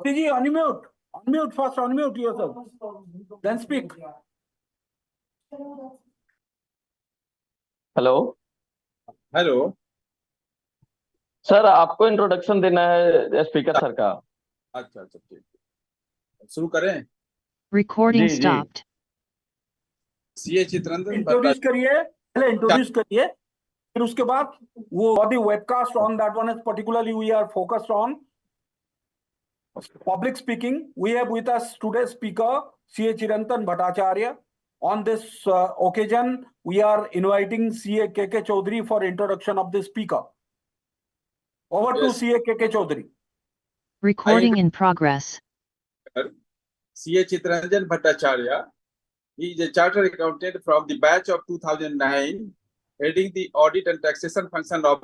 Ji, unmute. Unmute first, unmute yourself. Then speak. Hello hello sir, आपको introduction देना है speaker sir का। अच्छा अच्छा ठीक है, शुरू करें। Recording जी, जी। stopped. सीए चित्ररंजन इंट्रोड्यूस करिए, पहले इंट्रोड्यूस करिए, फिर उसके बाद वो the webcast on that one is particularly we are focused on public speaking. We have with us today's speaker CA Chirantan Bhattacharya. On this occasion, we are inviting CA KK Chaudhary for introduction of the speaker. Over to Yes. CA KK Chaudhary. Recording in progress. CA Chittaranjan Bhattacharya. He is a chartered accountant from the batch of 2009, heading the audit and taxation function of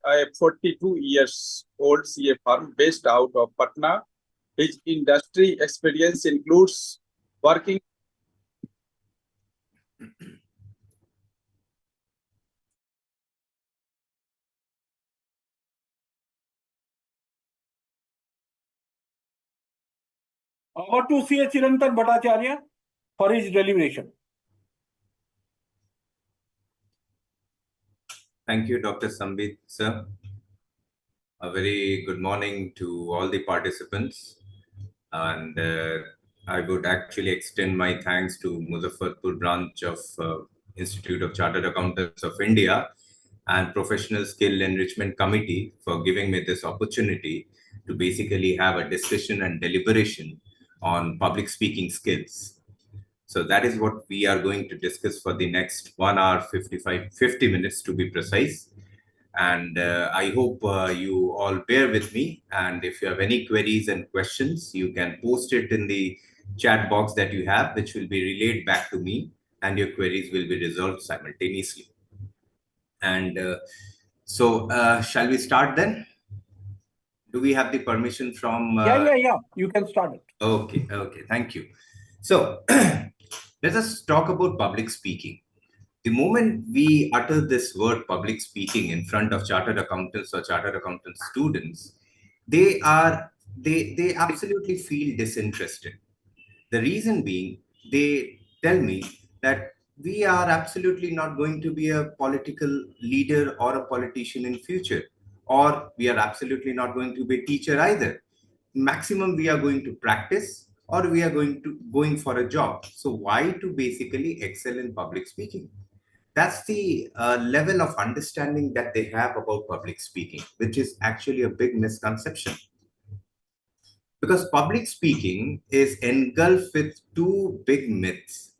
a 42 years old CA firm based out of Patna. His industry experience includes working Over to CA Chirantan Bhattacharya for his deliberation. Thank you, Dr. Sambit, sir. A very good morning to all the participants. And I would actually extend my thanks to Muzaffarpur branch of Institute of Chartered Accountants of India and Professional Skill Enrichment Committee for giving me this opportunity to basically have a discussion and deliberation on public speaking skills. So that is what we are going to discuss for the next 1 hour, 50 minutes to be precise. And I hope you all bear with me. And if you have any queries and questions, you can post it in the chat box that you have, which will be relayed back to me, and your queries will be resolved simultaneously. And so shall we start then? Do we have the permission from... Yeah. You can start it. Okay. Thank you. So let us talk about public speaking. The moment we utter this word public speaking in front of chartered accountants or chartered accountant students, they absolutely feel disinterested. The reason being, they tell me that we are absolutely not going to be a political leader or a politician in future, or we are absolutely not going to be a teacher either. Maximum we are going to practice, or we are going for a job. So why to basically excel in public speaking? That's the level of understanding that they have about public speaking, which is actually a big misconception. Because public speaking is engulfed with two big myths.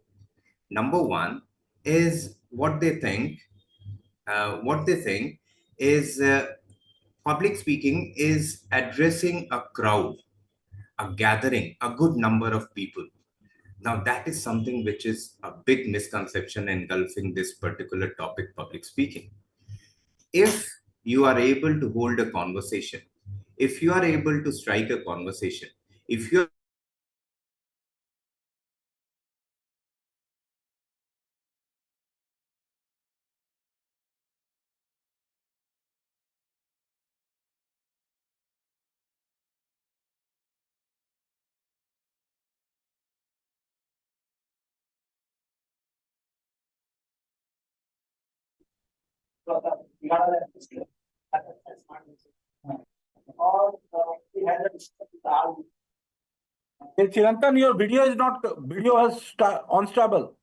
Number one is what they think is public speaking is addressing a crowd, a gathering, a good number of people. Now, that is something which is a big misconception engulfing this particular topic, public speaking. If you are able to hold a conversation, if you are able to strike a conversation, if you are Hey, Chirantan, your video is not, video has unstable.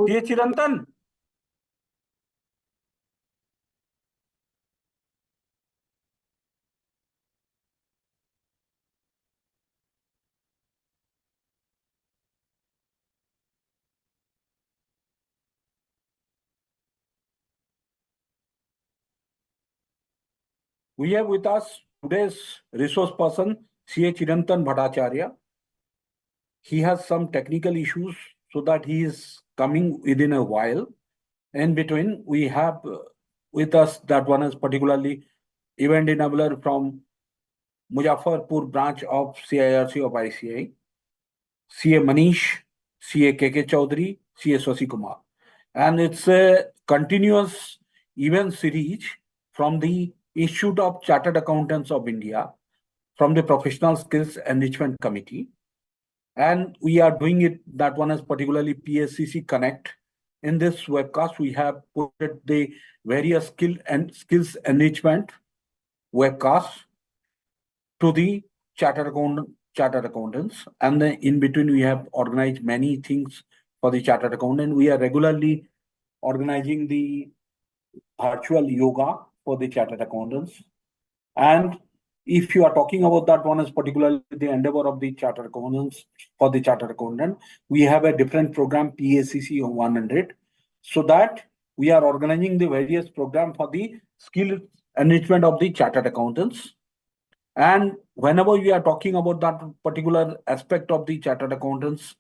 Hey, Chirantan. We have with us today's resource person, CA Chirantan Bhattacharya. He has some technical issues, so that he is coming within a while. In between, we have with us that one is particularly event enabler from Muzaffarpur branch of CIRC of ICI, CA Manish, CA KK Chaudhary, CA Swasi Kumar. And it's a continuous event series from the Institute of Chartered Accountants of India, from the Professional Skills Enrichment Committee. And we are doing it, that one is particularly PSCC Connect. In this webcast, we have put the various skills enrichment webcasts to the chartered accountants. And then in between, we have organized many things for the chartered accountant. We are regularly organizing the virtual yoga for the chartered accountants. And if you are talking about that one is particularly the endeavor of the chartered accountants for the chartered accountant, we have a different program, PACC 100, so that we are organizing the various program for the skill enrichment of the chartered accountants. And whenever we are talking about that particular aspect of the chartered accountants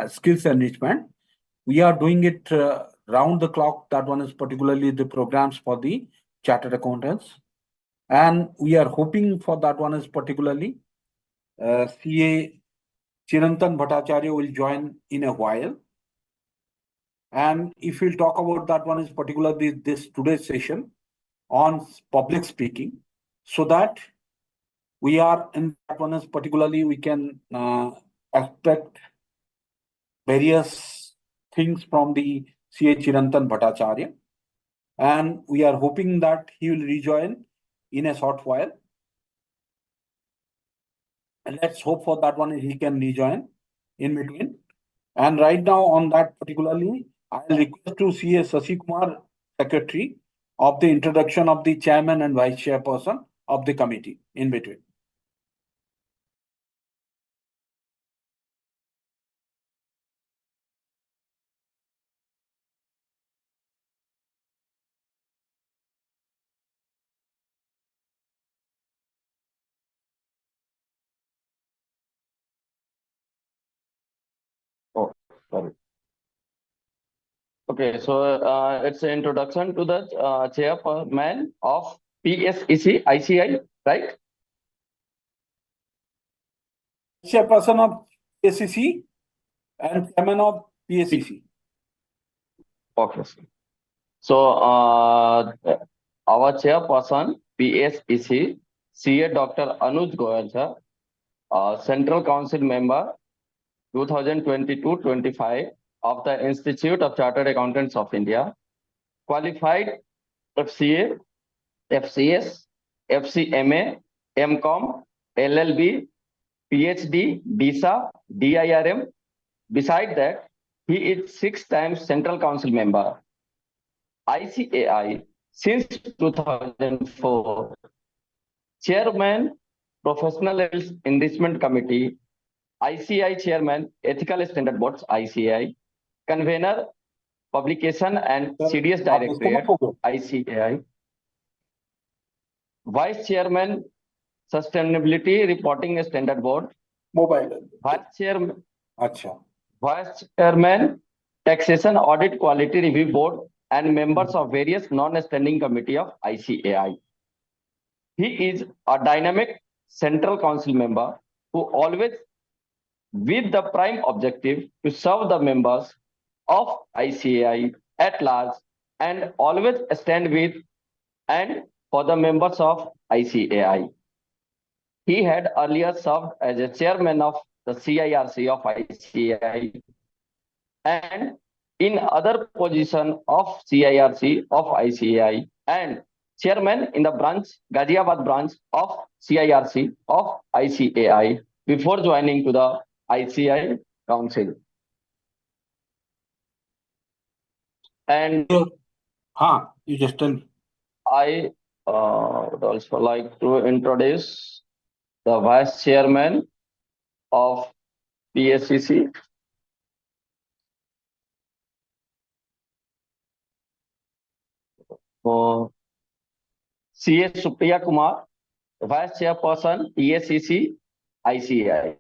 skills enrichment, we are doing it round the clock. That one is particularly the programs for the chartered accountants. And we are hoping for that one is particularly CA Chirantan Bhattacharya will join in a while. And if we'll talk about that one is particularly this today's session on public speaking, so that we are in that one is particularly we can expect various things from the CA Chirantan Bhattacharya. And we are hoping that he will rejoin in a short while. And let's hope for that one he can rejoin in between. And right now on that particularly, I'll request to CA Sasi Kumar, Secretary, of the introduction of the chairman and vice chairperson of the committee in between. Oh, sorry. Okay, so it's an introduction to the chairman of PSEC ICI, right? Chairperson of PSCC and chairman of PSCC. Okay. So our chairperson PSEC, CA Dr. Anuj Goyal sir, Central Council member 2022-25 of the Institute of Chartered Accountants of India, qualified FCA, FCS, FCMA, MCOM, LLB, PhD, DISA, DIRM. Beside that, he is 6 times Central Council member, ICAI since 2004, Chairman, Professional Enrichment Committee, ICAI Chairman, Ethical Standard Boards, ICAI, Convener, Publication and CDS Directorate, ICAI, Vice Chairman, Sustainability Reporting Standard Board, Mobile. Vice Chairman, Acha. Vice Chairman, Taxation Audit Quality Review Board, and members of various non-standing committee of ICAI. He is a dynamic Central Council member who always with the prime objective to serve the members of ICAI at large and always stand with and for the members of ICAI. He had earlier served as a chairman of the CIRC of ICAI and in other position of CIRC of ICAI and chairman in the branch, Ghaziabad branch of CIRC of ICAI before joining to the ICAI Council. And You just tell me. I would also like to introduce the vice chairman of PSCC. CA Supriya Kumar, Vice Chairperson, PSCC, ICAI.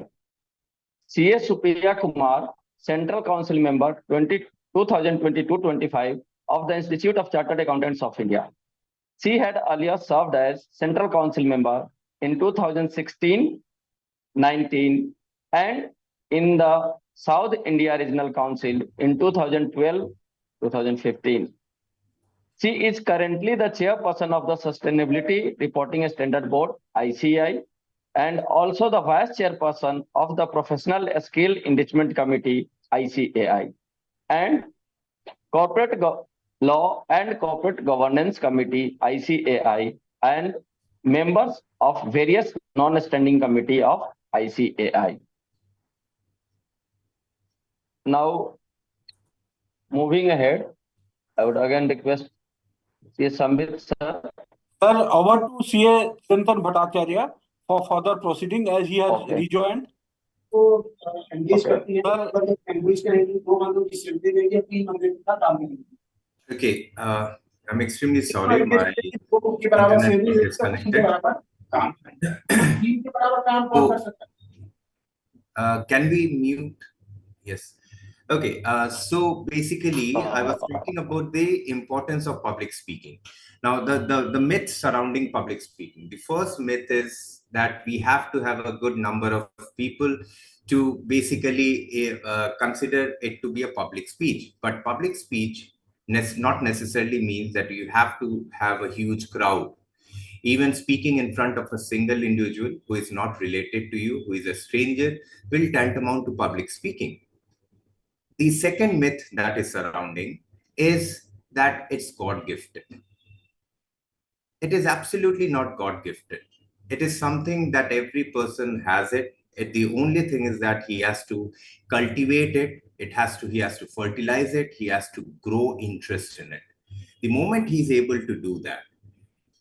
CA Supriya Kumar, Central Council Member 2022-25 of the Institute of Chartered Accountants of India. She had earlier served as Central Council Member in 2016-19 and in the South India Regional Council in 2012-2015. She is currently the chairperson of the Sustainability Reporting Standard Board, ICAI, and also the vice chairperson of the Professional Skill Enrichment Committee, ICAI, and Corporate Law and Corporate Governance Committee, ICAI, and members of various non-standing committee of ICAI. Now, moving ahead, I would again request C. Sambit sir. Sir, over to CA Chintan Bhattacharya for further proceeding as he has Okay. rejoined. तो engage करती है Sir, पर engage करेंगे 2 बंदों की seat दे देंगे 3 बंदे का काम करेंगे Okay, I'm extremely sorry. My 2 के बराबर internet सैलरी is 1 के disconnected. बराबर काम करेंगे 3 के बराबर काम कौन कर सकता है Can we mute? Yes. Okay. So basically, I was talking about the importance of public speaking. Now, the myths surrounding public speaking. The first myth is that we have to have a good number of people to basically consider it to be a public speech. But public speech not necessarily means that you have to have a huge crowd. Even speaking in front of a single individual who is not related to you, who is a stranger, will tantamount to public speaking. The second myth that is surrounding is that it's God-gifted. It is absolutely not God-gifted. It is something that every person has it. The only thing is that he has to cultivate it. He has to fertilize it. He has to grow interest in it. The moment he's able to do that,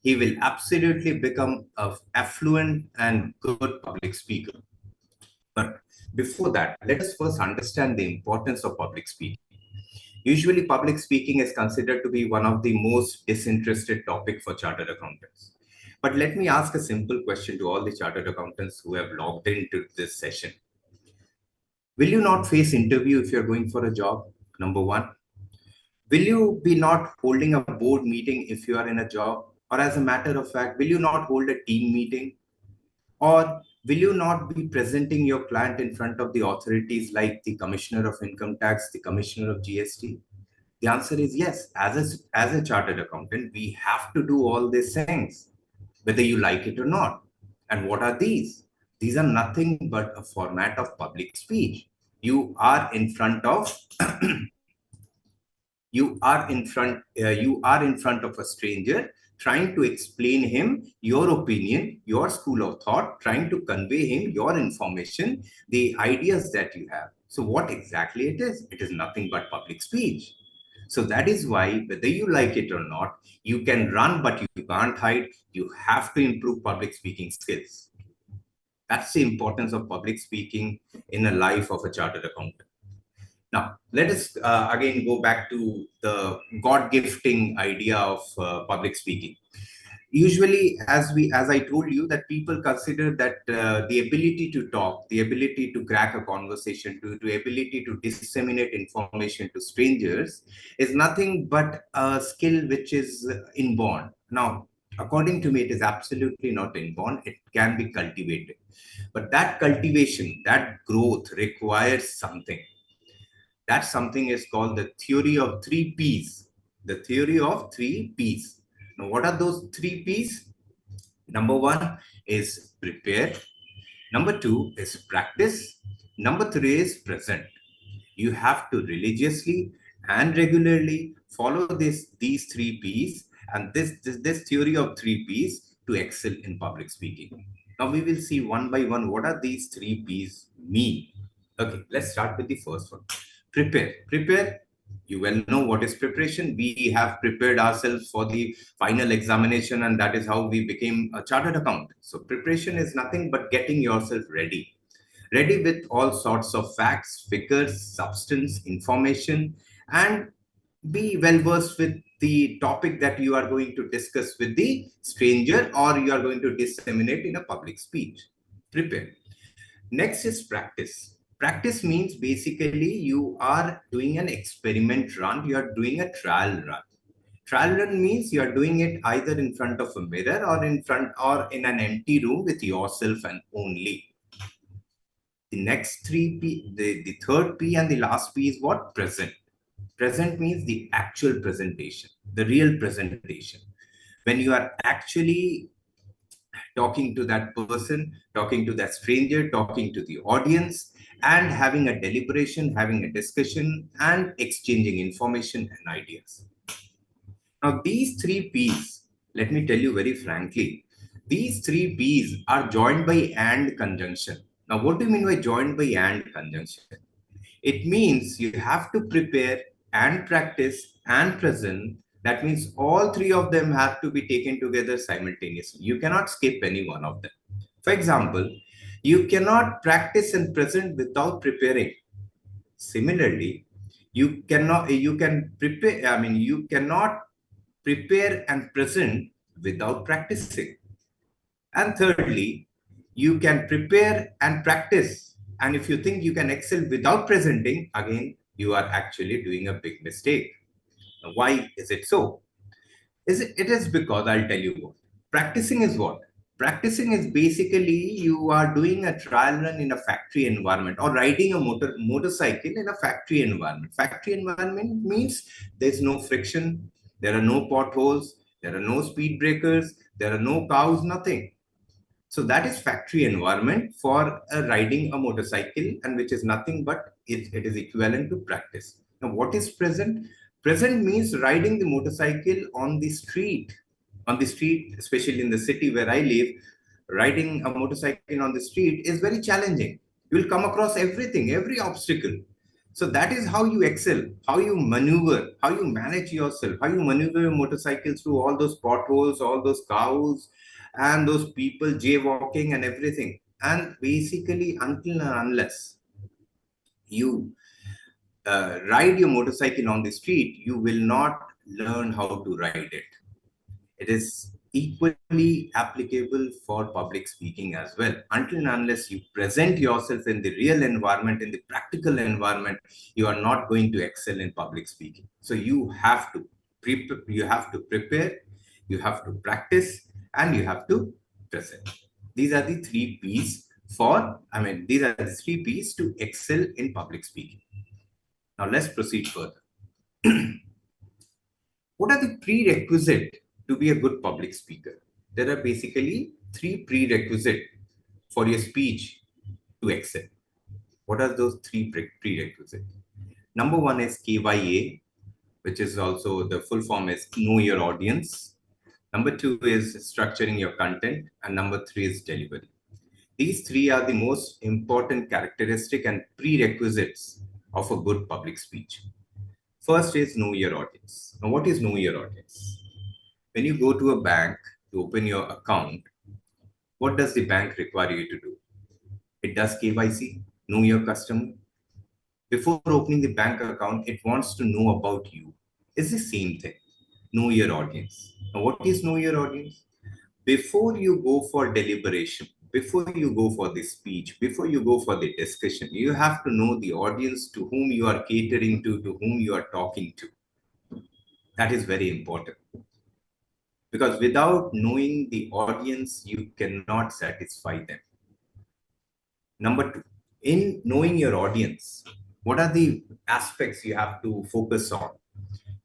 he will absolutely become an affluent and good public speaker. But before that, let us first understand the importance of public speaking. Usually, public speaking is considered to be one of the most disinterested topic for chartered accountants. But let me ask a simple question to all the chartered accountants who have logged into this session. Will you not face interview if you're going for a job? Number one. Will you be not holding a board meeting if you are in a job? Or as a matter of fact, will you not hold a team meeting? Or will you not be presenting your client in front of the authorities like the Commissioner of Income Tax, the Commissioner of GST? The answer is yes. As a chartered accountant, we have to do all these things, whether you like it or not. And what are these? These are nothing but a format of public speech. You are in front of you are in front of a stranger, trying to explain him your opinion, your school of thought, trying to convey him your information, the ideas that you have. So what exactly it is? It is nothing but public speech. So that is why, whether you like it or not, you can run, but you can't hide. You have to improve public speaking skills. That's the importance of public speaking in a life of a chartered accountant. Now, let us again go back to the God-gifting idea of public speaking. Usually, as I told you, that people consider that the ability to talk, the ability to crack a conversation, the ability to disseminate information to strangers is nothing but a skill which is inborn. Now, according to me, it is absolutely not inborn. It can be cultivated. But that cultivation, that growth requires something. That something is called the theory of 3 Ps. The theory of 3 Ps. Now, what are those 3 Ps? Number 1 is prepare. Number 2 is practice. Number 3 is present. You have to religiously and regularly follow these 3 Ps and this theory of 3 Ps to excel in public speaking. Now, we will see one by one what are these 3 Ps mean. Okay, let's start with the first one. Prepare. You well know what is preparation. We have prepared ourselves for the final examination, and that is how we became a chartered accountant. So preparation is nothing but getting yourself ready with all sorts of facts, figures, substance, information, and be well versed with the topic that you are going to discuss with the stranger or you are going to disseminate in a public speech. Prepare. Next is practice. Practice means basically you are doing an experiment run, you are doing a trial run. Trial run means you are doing it either in front of a mirror or in an empty room with yourself and only. The next three P, the third P and the last P is what? Present. Present means the actual presentation, the real presentation. When you are actually talking to that person, talking to that stranger, talking to the audience, and having a deliberation, having a discussion, and exchanging information and ideas. Now, these three P's, let me tell you very frankly, these three P's are joined by and conjunction. Now, what do you mean by joined by and conjunction? It means you have to prepare and practice and present. That means all three of them have to be taken together simultaneously. You cannot skip any one of them. For example, you cannot practice and present without preparing. Similarly, you cannot prepare and present without practicing. And thirdly, you can prepare and practice. And if you think you can excel without presenting, again, you are actually doing a big mistake. Now, why is it so? It is because I'll tell you what. Practicing is what? Practicing is basically you are doing a trial run in a factory environment or riding a motorcycle in a factory environment. Factory environment means there's no friction, there are no potholes, there are no speed breakers, there are no cows, nothing. So that is factory environment for riding a motorcycle, and which is nothing but it is equivalent to practice. Now, what is present? Present means riding the motorcycle on the street. On the street, especially in the city where I live, riding a motorcycle on the street is very challenging. You will come across everything, every obstacle. So that is how you excel, how you maneuver, how you manage yourself, how you maneuver your motorcycle through all those potholes, all those cows, and those people jaywalking and everything. And basically, until and unless you ride your motorcycle on the street, you will not learn how to ride it. It is equally applicable for public speaking as well. Until and unless you present yourself in the real environment, in the practical environment, you are not going to excel in public speaking. So you have to prepare, you have to practice, and you have to present. These are the three P's these are the three P's to excel in public speaking. Now let's proceed further. What are the prerequisites to be a good public speaker? There are basically three prerequisites for your speech to excel. What are those three prerequisites? Number one is KYA, which is also the full form is know your audience. Number two is structuring your content. And number three is delivery. These three are the most important characteristic and prerequisites of a good public speech. First is know your audience. Now, what is know your audience? When you go to a bank to open your account, what does the bank require you to do? It does KYC, know your customer. Before opening the bank account, it wants to know about you. It's the same thing. Know your audience. Now, what is know your audience? Before you go for deliberation, before you go for the speech, before you go for the discussion, you have to know the audience to whom you are catering to whom you are talking to. That is very important. Because without knowing the audience, you cannot satisfy them. Number two, in knowing your audience, what are the aspects you have to focus on?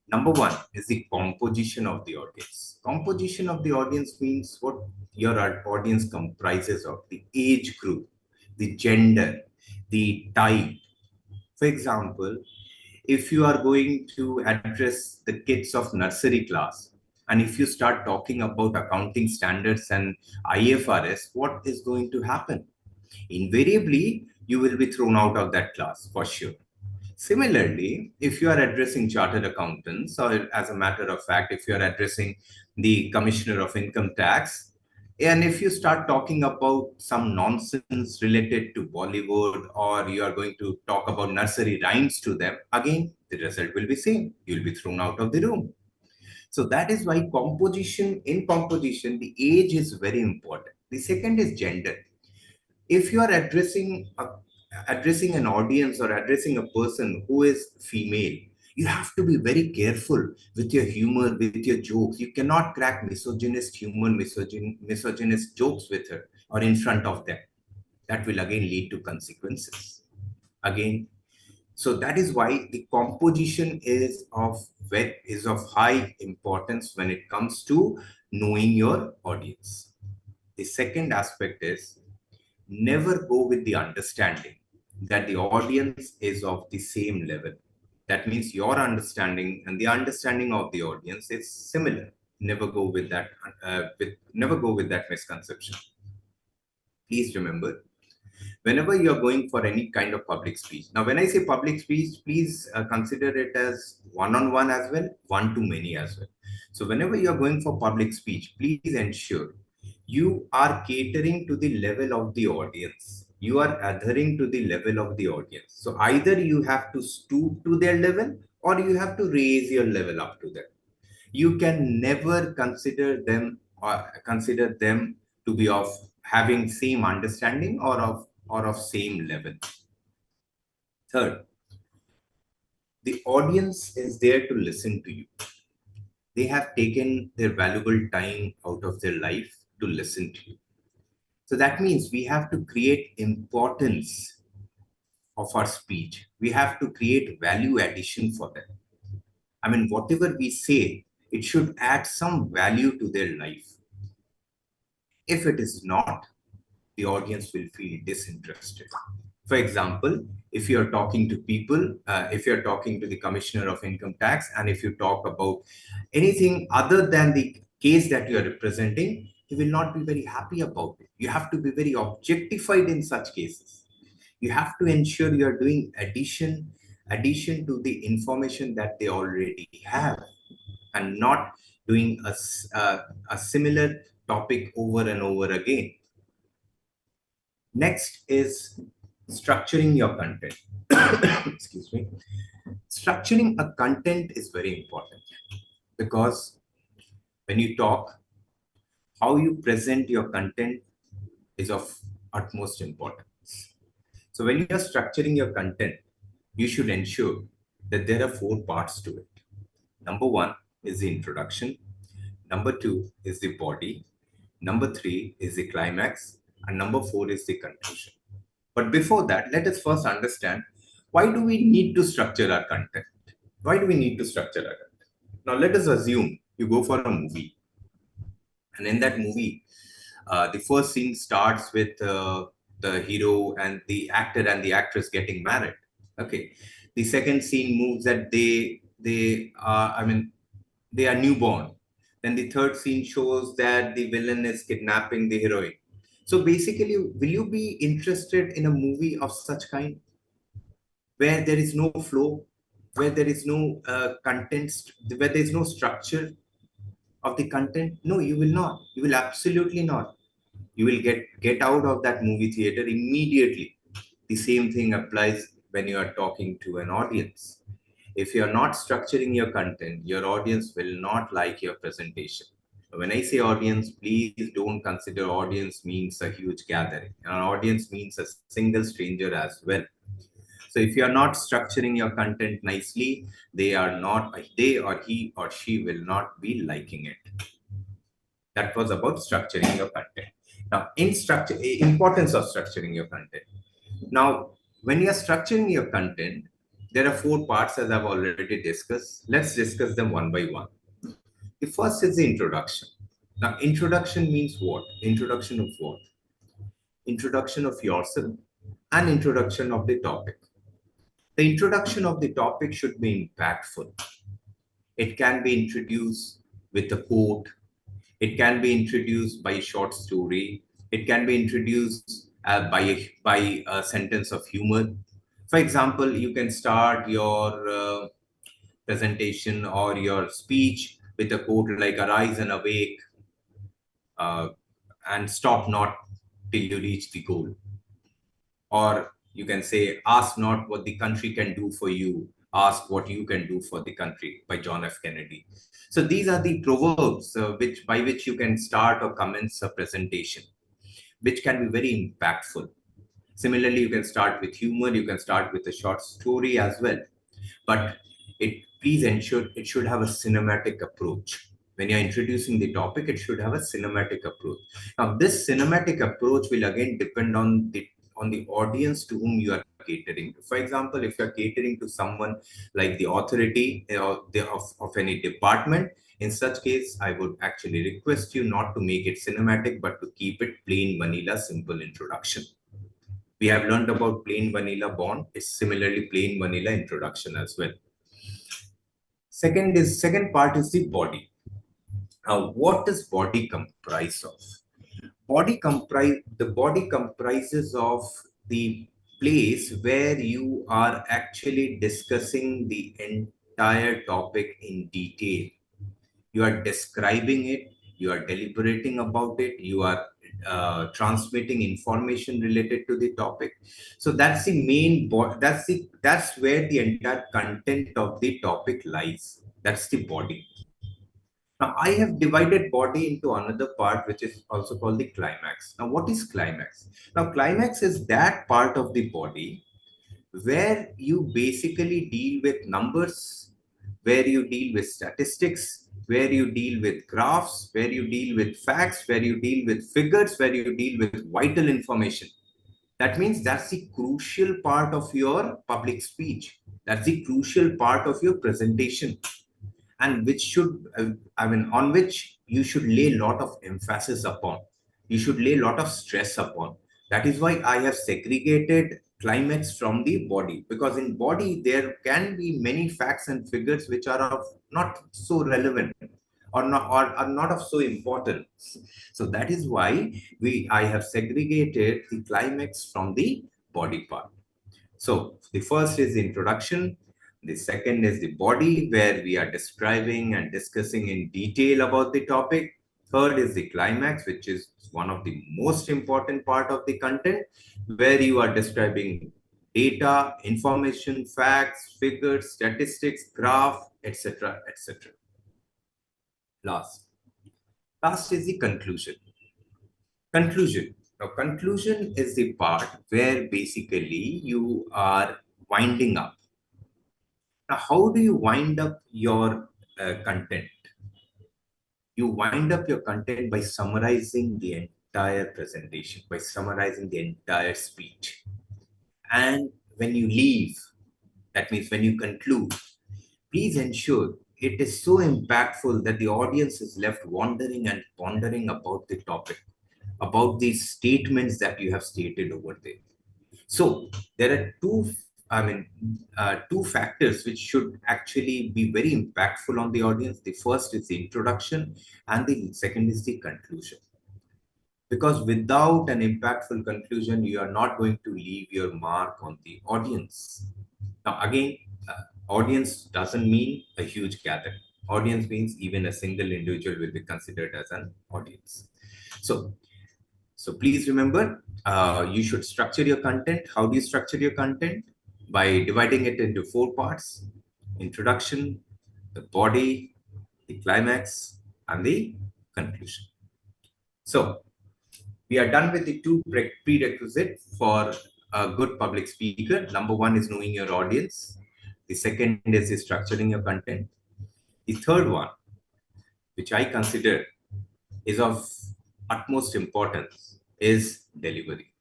Number one is the composition of the audience. Composition of the audience means what your audience comprises of: the age group, the gender, the type. For example, if you are going to address the kids of nursery class, and if you start talking about accounting standards and IFRS, what is going to happen? Invariably, you will be thrown out of that class for sure. Similarly, if you are addressing chartered accountants, or as a matter of fact, if you are addressing the commissioner of income tax, and if you start talking about some nonsense related to Bollywood, or you are going to talk about nursery rhymes to them, again, the result will be same. You will be thrown out of the room. So that is why in composition, the age is very important. The second is gender. If you are addressing an audience or addressing a person who is female, you have to be very careful with your humor, with your jokes. You cannot crack misogynist humor, misogynist jokes with her or in front of them. that will again lead to consequences. Again, so that is why the composition is of high importance when it comes to knowing your audience. The second aspect is never go with the understanding that the audience is of the same level. That means your understanding and the understanding of the audience is similar. Never go with that. Never go with that misconception. Please remember, whenever you're going for any kind of public speech. Now, when I say public speech, please consider it as one-on-one as well, one-to-many as well. So whenever you're going for public speech, please ensure you are catering to the level of the audience. You are adhering to the level of the audience. So either you have to stoop to their level or you have to raise your level up to them. You can never consider them to be of having same understanding or of same level. Third, the audience is there to listen to you. They have taken their valuable time out of their life to listen to you. So that means we have to create importance of our speech. We have to create value addition for them. I mean, whatever we say, it should add some value to their life. If it is not, the audience will feel disinterested. For example, if you're talking to people, if you're talking to the Commissioner of Income Tax, and if you talk about anything other than the case that you're representing, he will not be very happy about it. You have to be very objectified in such cases. You have to ensure you're doing addition to the information that they already have, and not doing a similar topic over and over again. Next is structuring your content. Excuse me. Structuring a content is very important because when you talk, how you present your content is of utmost importance. So when you're structuring your content, you should ensure that there are 4 parts to it. Number 1 is the introduction. Number 2 is the body. Number 3 is the climax. And number 4 is the conclusion. But before that, let us first understand, why do we need to structure our content? Why do we need to structure our content? Now, let us assume you go for a movie. And in that movie, the first scene starts with the hero and the actor and the actress getting married. Okay. The second scene moves that they are newborn. Then the third scene shows that the villain is kidnapping the heroine. So basically, will you be interested in a movie of such kind, where there is no flow, where there is no content, where there is no structure of the content? No, you will not. You will absolutely not. You will get out of that movie theater immediately. The same thing applies when you are talking to an audience. If you are not structuring your content, your audience will not like your presentation. When I say audience, please don't consider audience means a huge gathering. An audience means a single stranger as well. So if you are not structuring your content nicely, they or he or she will not be liking it. That was about structuring your content. Now, importance of structuring your content. Now, when you are structuring your content, there are 4 parts, as I've already discussed. Let's discuss them one by one. The first is the introduction. Now, introduction means what? Introduction of what? Introduction of yourself and introduction of the topic. The introduction of the topic should be impactful. It can be introduced with a quote. It can be introduced by a short story. It can be introduced by a sentence of humor. For example, you can start your presentation or your speech with a quote like "Arise and awake, and stop not till you reach the goal." Or you can say, "Ask not what the country can do for you, ask what you can do for the country," by John F. Kennedy. So these are the proverbs by which you can start or commence a presentation, which can be very impactful. Similarly, you can start with humor, you can start with a short story as well. But please ensure it should have a cinematic approach. When you're introducing the topic, it should have a cinematic approach. Now, this cinematic approach will again depend on on the audience to whom you are catering to. For example, if you're catering to someone like the authority of any department, in such case, I would actually request you not to make it cinematic, but to keep it plain vanilla, simple introduction. We have learned about plain vanilla bond. It's similarly plain vanilla introduction as well. Second part is the body. What does body comprise of? The body comprises of the place where you are actually discussing the entire topic in detail. You are describing it, you are deliberating about it, you are transmitting information related to the topic. So that's the main that's where the entire content of the topic lies. That's the body. Now, I have divided body into another part, which is also called the climax. Now, what is climax? Now, climax is that part of the body where you basically deal with numbers, where you deal with statistics, where you deal with graphs, where you deal with facts, where you deal with figures, where you deal with vital information. That means that's the crucial part of your public speech. That's the crucial part of your presentation, and which should, on which you should lay a lot of emphasis upon. You should lay a lot of stress upon. That is why I have segregated climax from the body, because in body there can be many facts and figures which are of not so relevant or not of so importance. So that is why I have segregated the climax from the body part. So the first is the introduction. The second is the body, where we are describing and discussing in detail about the topic. Third is the climax, which is one of the most important part of the content, where you are describing data, information, facts, figures, statistics, graph, etc., etc. Last is the conclusion. Now, conclusion is the part where basically you are winding up. Now, how do you wind up your content? You wind up your content by summarizing the entire presentation, by summarizing the entire speech. And when you leave, that means when you conclude, please ensure it is so impactful that the audience is left wondering and pondering about the topic, about the statements that you have stated over there. So there are two factors which should actually be very impactful on the audience. The first is the introduction, and the second is the conclusion. Because without an impactful conclusion, you are not going to leave your mark on the audience. Now, again, audience doesn't mean a huge gathering. Audience means even a single individual will be considered as an audience. So please remember, you should structure your content. How do you structure your content? By dividing it into 4 parts: introduction, the body, the climax, and the conclusion. So we are done with the 2 prerequisites for a good public speaker. Number 1 is knowing your audience. The second is structuring your content. The third one, which I consider is of utmost importance, is delivery.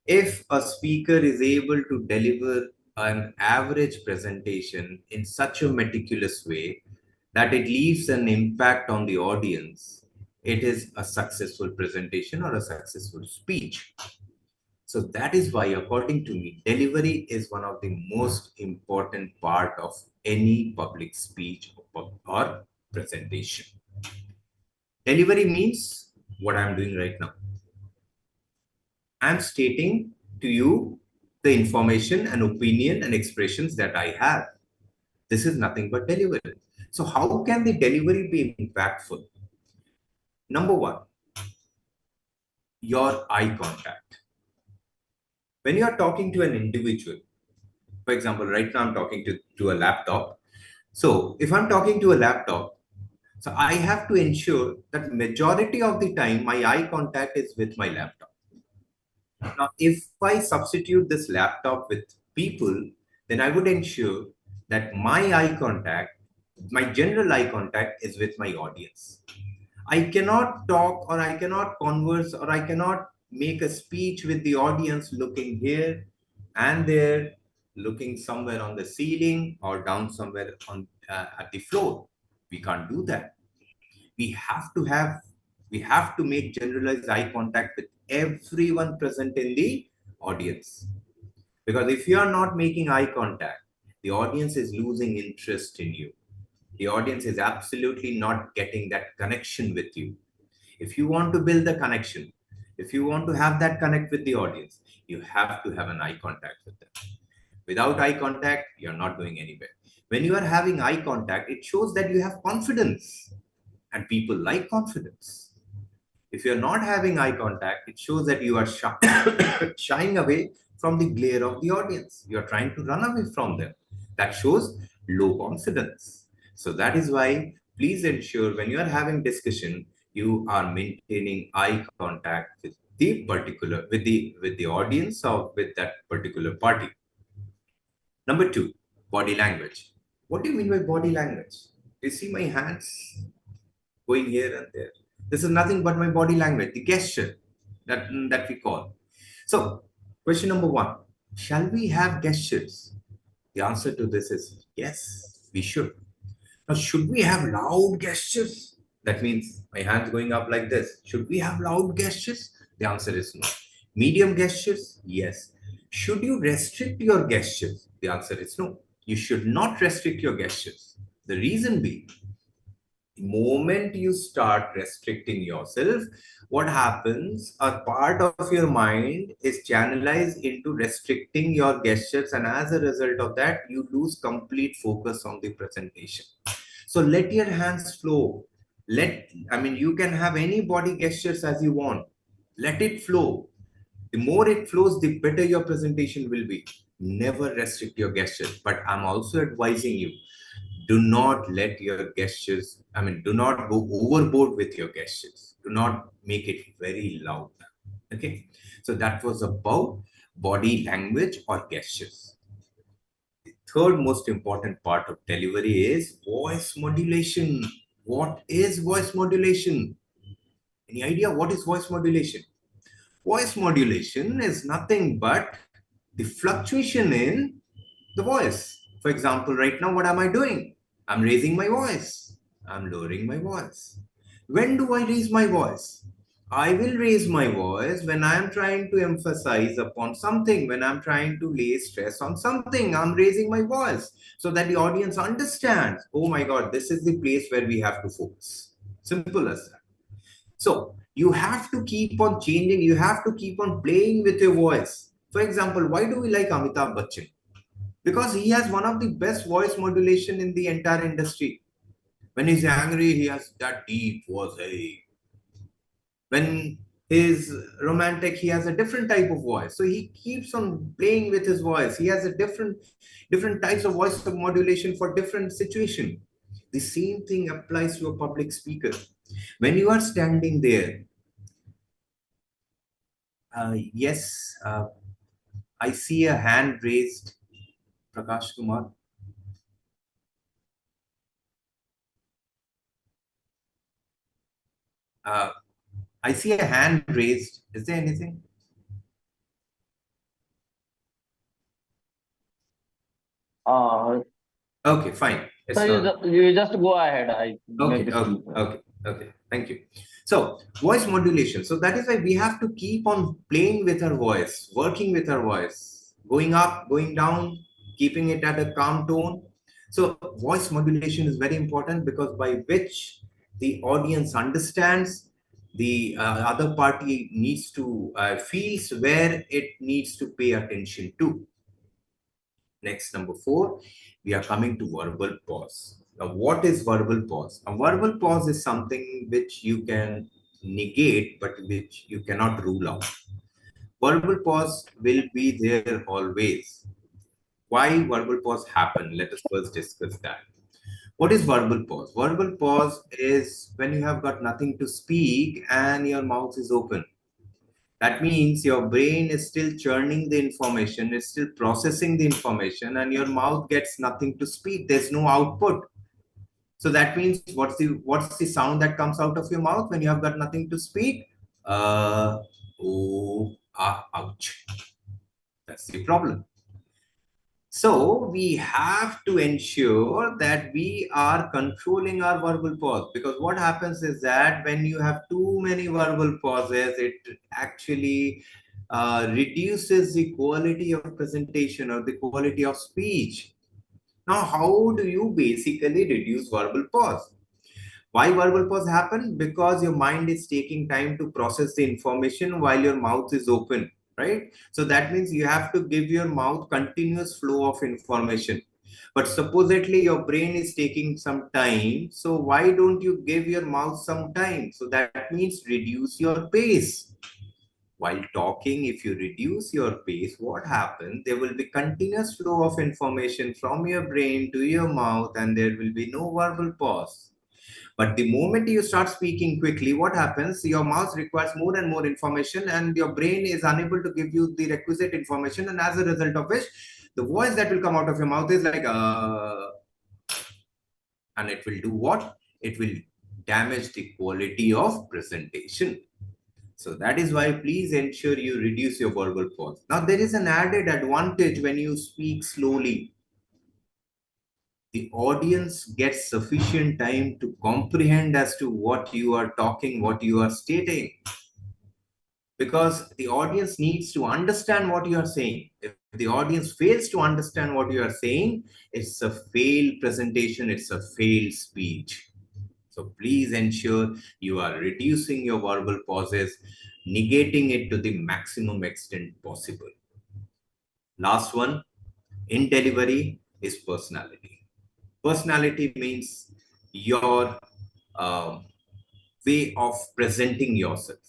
If a speaker is able to deliver an average presentation in such a meticulous way that it leaves an impact on the audience, it is a successful presentation or a successful speech. So that is why, according to me, delivery is one of the most important part of any public speech or presentation. Delivery means what I'm doing right now. I'm stating to you the information and opinion and expressions that I have. This is nothing but delivery. So how can the delivery be impactful? Number 1, your eye contact. When you are talking to an individual, for example, right now I'm talking to a laptop. So if I'm talking to a laptop, so I have to ensure that majority of the time my eye contact is with my laptop. Now, if I substitute this laptop with people, then I would ensure that my eye contact, my general eye contact, is with my audience. I cannot talk, or I cannot converse, or I cannot make a speech with the audience looking here and there, looking somewhere on the ceiling or down somewhere on at the floor. We can't do that. We have to make generalized eye contact with everyone present in the audience. Because if you are not making eye contact, the audience is losing interest in you. The audience is absolutely not getting that connection with you. If you want to build the connection, if you want to have that connect with the audience, you have to have an eye contact with them. Without eye contact, you're not going anywhere. When you are having eye contact, it shows that you have confidence, and people like confidence. If you're not having eye contact, it shows that you are shying away from the glare of the audience. You're trying to run away from them. That shows low confidence. So that is why please ensure when you are having discussion, you are maintaining eye contact with the particular, with the audience or with that particular party. Number 2, body language. What do you mean by body language? Do you see my hands going here and there? This is nothing but my body language, the gesture that we call. So, question number 1, shall we have gestures? The answer to this is yes, we should. Now, should we have loud gestures? That means my hands going up like this. Should we have loud gestures? The answer is no. Medium gestures? Yes. Should you restrict your gestures? The answer is no. You should not restrict your gestures. The reason being, the moment you start restricting yourself, what happens? A part of your mind is channelized into restricting your gestures, and as a result of that, you lose complete focus on the presentation. So let your hands flow. You can have any body gestures as you want. Let it flow. The more it flows, the better your presentation will be. Never restrict your gestures. But I'm also advising you, do not let your gestures, do not go overboard with your gestures. Do not make it very loud. Okay. So that was about body language or gestures. The third most important part of delivery is voice modulation. What is voice modulation? Any idea what is voice modulation? Voice modulation is nothing but the fluctuation in the voice. For example, right now, what am I doing? I'm raising my voice. I'm lowering my voice. When do I raise my voice? I will raise my voice when I am trying to emphasize upon something, when I'm trying to lay stress on something. I'm raising my voice so that the audience understands, oh my God, this is the place where we have to focus. Simple as that. So you have to keep on changing. You have to keep on playing with your voice. For example, why do we like Amitabh Bachchan? Because he has one of the best voice modulation in the entire industry. When he's angry, he has that deep voice. Hey. When he's romantic, he has a different type of voice. So he keeps on playing with his voice. He has a different types of voice modulation for different situation. The same thing applies to a public speaker. When you are standing there, yes, I see a hand raised. Prakash Kumar. I see a hand raised. Is there anything? Okay, fine. So you just go ahead. Okay. Thank you. So voice modulation. So that is why we have to keep on playing with our voice, working with our voice, going up, going down, keeping it at a calm tone. So voice modulation is very important because by which the audience understands, the other party needs to feels where it needs to pay attention to. Next, number 4, we are coming to verbal pause. Now, what is verbal pause? A verbal pause is something which you can negate, but which you cannot rule out. Verbal pause will be there always. Why verbal pause happen? Let us first discuss that. What is verbal pause? Verbal pause is when you have got nothing to speak and your mouth is open. That means your brain is still churning the information, it's still processing the information, and your mouth gets nothing to speak. There's no output. So that means what's the sound that comes out of your mouth when you have got nothing to speak? Ouch. That's the problem. So we have to ensure that we are controlling our verbal pause, because what happens is that when you have too many verbal pauses, it actually reduces the quality of presentation or the quality of speech. Now, how do you basically reduce verbal pause? Why verbal pause happen? Because your mind is taking time to process the information while your mouth is open, right? So that means you have to give your mouth continuous flow of information. But supposedly your brain is taking some time. So why don't you give your mouth some time? So that means reduce your pace. While talking, if you reduce your pace, what happens? There will be continuous flow of information from your brain to your mouth, and there will be no verbal pause. But the moment you start speaking quickly, what happens? Your mouth requires more and more information, and your brain is unable to give you the requisite information. And as a result of which, the voice that will come out of your mouth is like, and it will do what? It will damage the quality of presentation. So that is why please ensure you reduce your verbal pause. Now, there is an added advantage when you speak slowly. The audience gets sufficient time to comprehend as to what you are talking, what you are stating. Because the audience needs to understand what you are saying. If the audience fails to understand what you are saying, it's a failed presentation, it's a failed speech. So please ensure you are reducing your verbal pauses, negating it to the maximum extent possible. Last one, in delivery, is personality. Personality means your way of presenting yourself,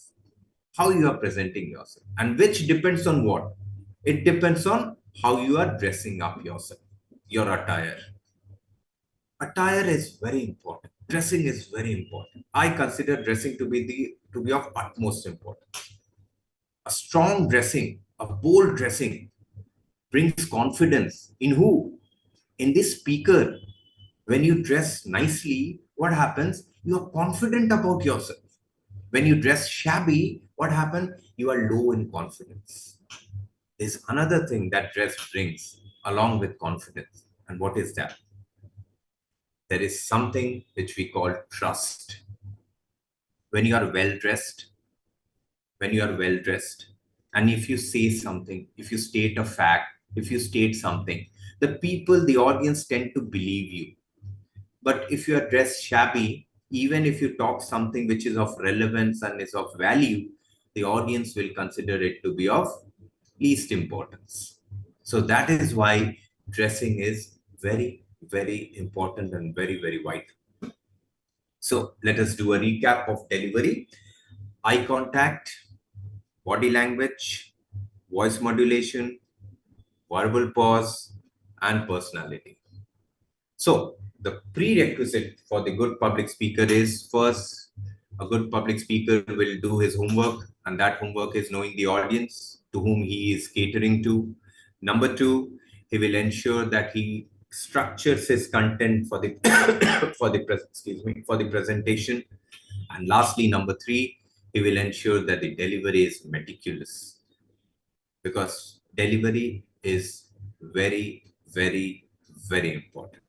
how you are presenting yourself, and which depends on what? It depends on how you are dressing up yourself, your attire. Attire is very important. Dressing is very important. I consider dressing to be of utmost importance. A strong dressing, a bold dressing brings confidence in who? In this speaker. When you dress nicely, what happens? You are confident about yourself. When you dress shabby, what happens? You are low in confidence. There's another thing that dress brings along with confidence. And what is that? There is something which we call trust. When you are well dressed, and if you say something, if you state a fact, if you state something, the audience tend to believe you. But if you are dressed shabby, even if you talk something which is of relevance and is of value, the audience will consider it to be of least importance. So that is why dressing is very, very important and very, very vital. So let us do a recap of delivery. Eye contact, body language, voice modulation, verbal pause, and personality. So the prerequisite for the good public speaker is, first, a good public speaker will do his homework, and that homework is knowing the audience to whom he is catering to. Number two, he will ensure that he structures his content for the for the presentation. And lastly, number three, he will ensure that the delivery is meticulous, because delivery is very, very, very important.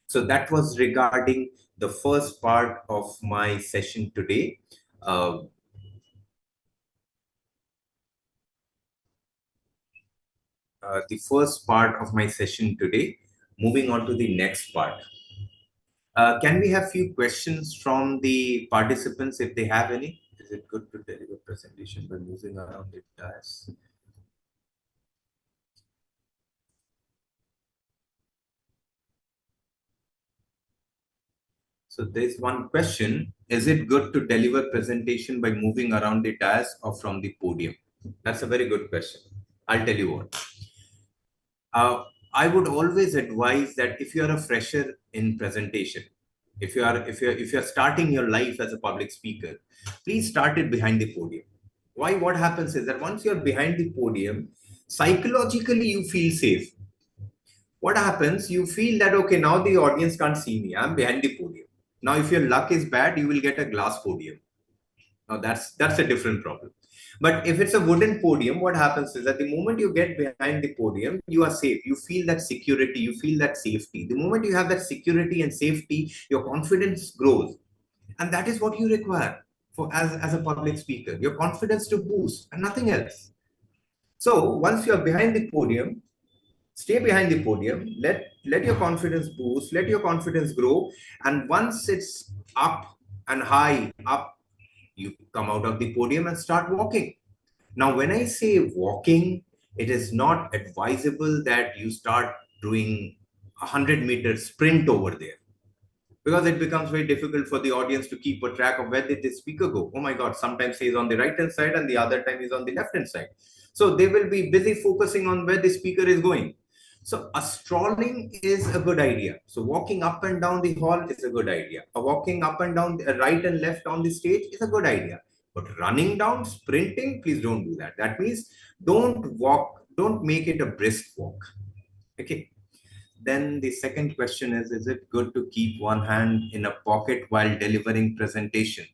So that was regarding the first part of my session today. The first part of my session today. Moving on to the next part. Can we have few questions from the participants if they have any? Is it good to deliver presentation by moving around the dais? So there's one question. Is it good to deliver presentation by moving around the dais or from the podium? That's a very good question. I'll tell you what. I would always advise that if you are a fresher in presentation, if you are starting your life as a public speaker, please start it behind the podium. Why? What happens is that once you're behind the podium, psychologically you feel safe. What happens? You feel that, okay, now the audience can't see me. I'm behind the podium. Now, if your luck is bad, you will get a glass podium. Now that's a different problem. But if it's a wooden podium, what happens is that the moment you get behind the podium, you are safe. You feel that security, you feel that safety. The moment you have that security and safety, your confidence grows. And that is what you require for as a public speaker, your confidence to boost and nothing else. So once you are behind the podium, stay behind the podium, let your confidence boost, let your confidence grow. And once it's up and high up, you come out of the podium and start walking. Now, when I say walking, it is not advisable that you start doing a 100-meter sprint over there, because it becomes very difficult for the audience to keep a track of where did the speaker go. Oh my God, sometimes he's on the right hand side and the other time he's on the left hand side. So they will be busy focusing on where the speaker is going. So a strolling is a good idea. So walking up and down the hall is a good idea. Walking up and down the right and left on the stage is a good idea. But running down, sprinting, please don't do that. That means don't make it a brisk walk. Okay. Then the second question is it good to keep one hand in a pocket while delivering presentation?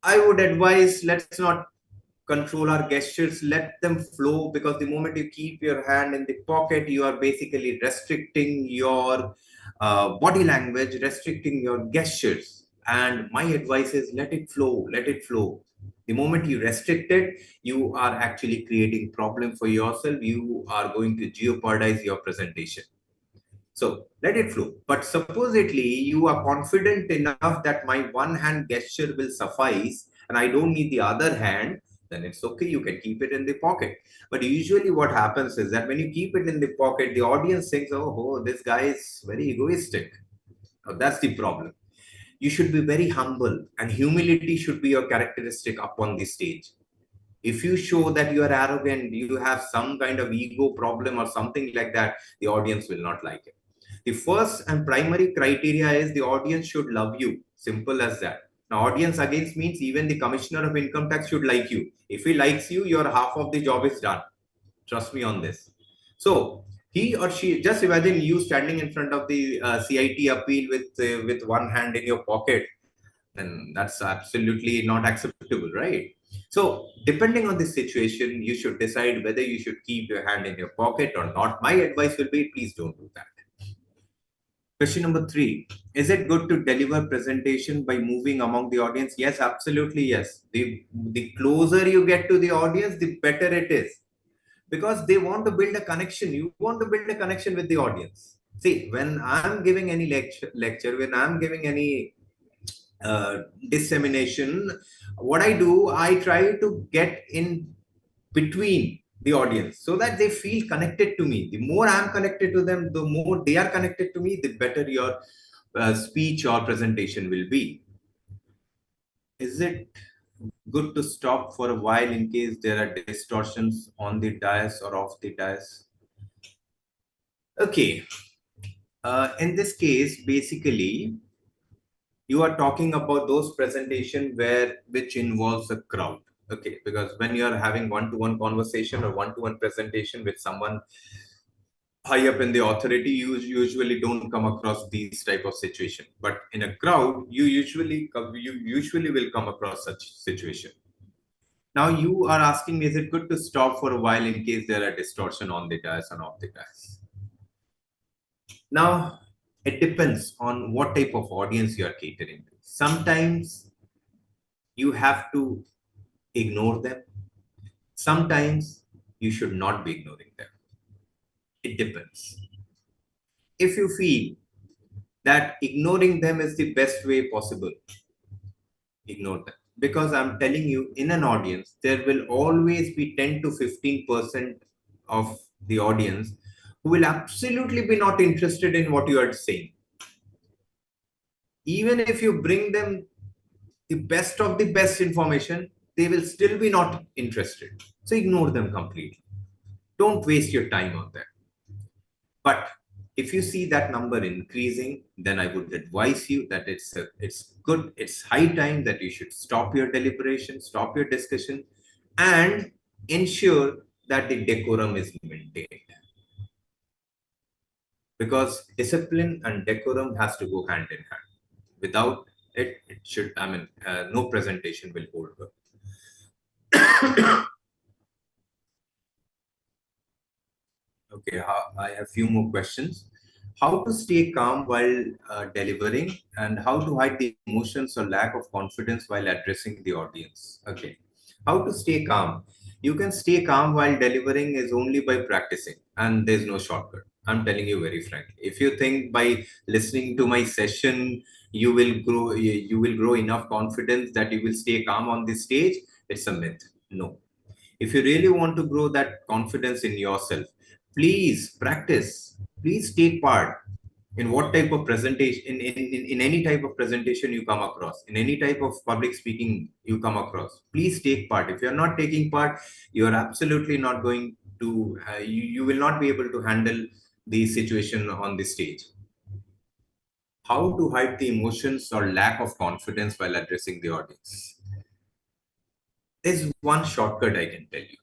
I would advise, let's not control our gestures, let them flow, because the moment you keep your hand in the pocket, you are basically restricting your body language, restricting your gestures. And my advice is let it flow, let it flow. The moment you restrict it, you are actually creating problem for yourself. You are going to jeopardize your presentation. So let it flow. But supposedly you are confident enough that my one hand gesture will suffice and I don't need the other hand, then it's okay. You can keep it in the pocket. But usually what happens is that when you keep it in the pocket, the audience thinks, oh, this guy is very egoistic. Now, that's the problem. You should be very humble, and humility should be your characteristic up on the stage. If you show that you are arrogant, you have some kind of ego problem or something like that, the audience will not like it. The first and primary criteria is the audience should love you. Simple as that. Now, audience against means even the commissioner of income tax should like you. If he likes you, your half of the job is done. Trust me on this. So he or she, just imagine you standing in front of the CIT appeal with one hand in your pocket, then that's absolutely not acceptable, right? So depending on the situation, you should decide whether you should keep your hand in your pocket or not. My advice will be, please don't do that. Question number 3, is it good to deliver presentation by moving among the audience? Yes, absolutely yes. The closer you get to the audience, the better it is, because they want to build a connection. You want to build a connection with the audience. See, when I'm giving any lecture, when I'm giving any dissemination, what I do, I try to get in between the audience so that they feel connected to me. The more I'm connected to them, the more they are connected to me, the better your speech or presentation will be. Is it good to stop for a while in case there are distortions on the dais or off the dais? Okay. In this case, basically, you are talking about those presentation which involves a crowd. Okay, because when you are having one-to-one conversation or one-to-one presentation with someone high up in the authority, you usually don't come across these type of situation. But in a crowd, you usually will come across such situation. Now you are asking me, is it good to stop for a while in case there are distortion on the dais and off the dais? Now, it depends on what type of audience you are catering to. Sometimes you have to ignore them. Sometimes you should not be ignoring them. It depends. If you feel that ignoring them is the best way possible, ignore them. Because I'm telling you, in an audience, there will always be 10 to 15% of the audience who will absolutely be not interested in what you are saying. Even if you bring them the best of the best information, they will still be not interested. So ignore them completely. Don't waste your time on that. But if you see that number increasing, then I would advise you that it's good, it's high time that you should stop your deliberation, stop your discussion, and ensure that the decorum is maintained. Because discipline and decorum has to go hand in hand. Without it should, I mean, no presentation will hold good. Okay, I have few more questions. How to stay calm while delivering, and how to hide the emotions or lack of confidence while addressing the audience? Okay, how to stay calm. You can stay calm while delivering is only by practicing, and there's no shortcut. I'm telling you very frankly. If you think by listening to my session you will grow, you will grow enough confidence that you will stay calm on the stage, it's a myth. No. If you really want to grow that confidence in yourself, please practice. Please take part in what type of presentation, in any type of presentation you come across, in any type of public speaking you come across. Please take part. If you're not taking part, you're absolutely not going to, you will not be able to handle the situation on the stage. How to hide the emotions or lack of confidence while addressing the audience? There's one shortcut I can tell you.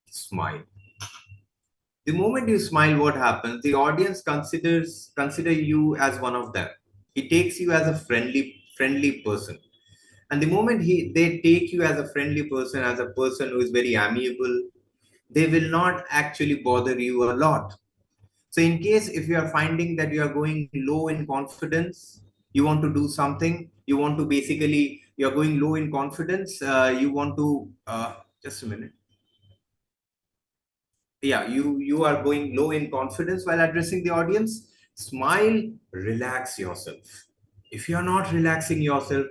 Smile. The moment you smile, what happens? The audience consider you as one of them. He takes you as a friendly person. And the moment they take you as a friendly person, as a person who is very amiable, they will not actually bother you a lot. So in case if you are finding that you are going low in confidence, you want to do something, you want to basically, you're going low in confidence, you want to, just a minute. Yeah, you are going low in confidence while addressing the audience. Smile, relax yourself. If you are not relaxing yourself,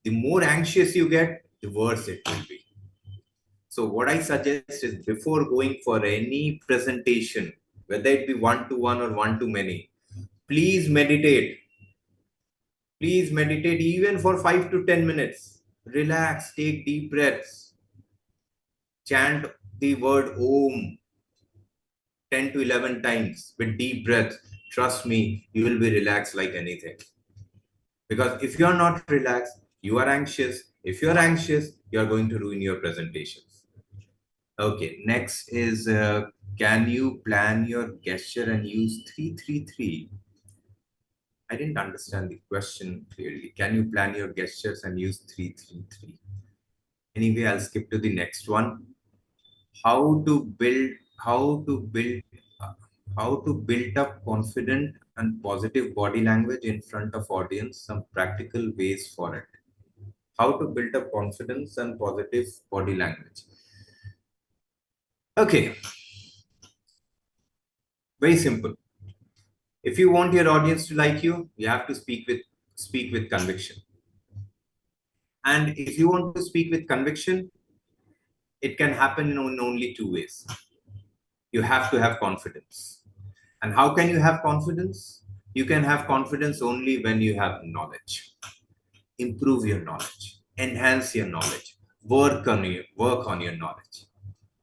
the more anxious you get, the worse it will be. So what I suggest is, before going for any presentation, whether it be one-to-one or one-to-many, please meditate. Please meditate even for 5 to 10 minutes. Relax, take deep breaths. Chant the word Om 10 to 11 times with deep breath. Trust me, you will be relaxed like anything. Because if you are not relaxed, you are anxious. If you are anxious, you are going to ruin your presentations. Okay, next is, can you plan your gesture and use 333? I didn't understand the question clearly. Can you plan your gestures and use 333? Anyway, I'll skip to the next one. How to build up confident and positive body language in front of audience, some practical ways for it. How to build up confidence and positive body language. Okay, very simple. If you want your audience to like you, you have to speak with conviction. And if you want to speak with conviction, it can happen in only two ways. You have to have confidence. And how can you have confidence? You can have confidence only when you have knowledge. Improve your knowledge, enhance your knowledge, work on your knowledge.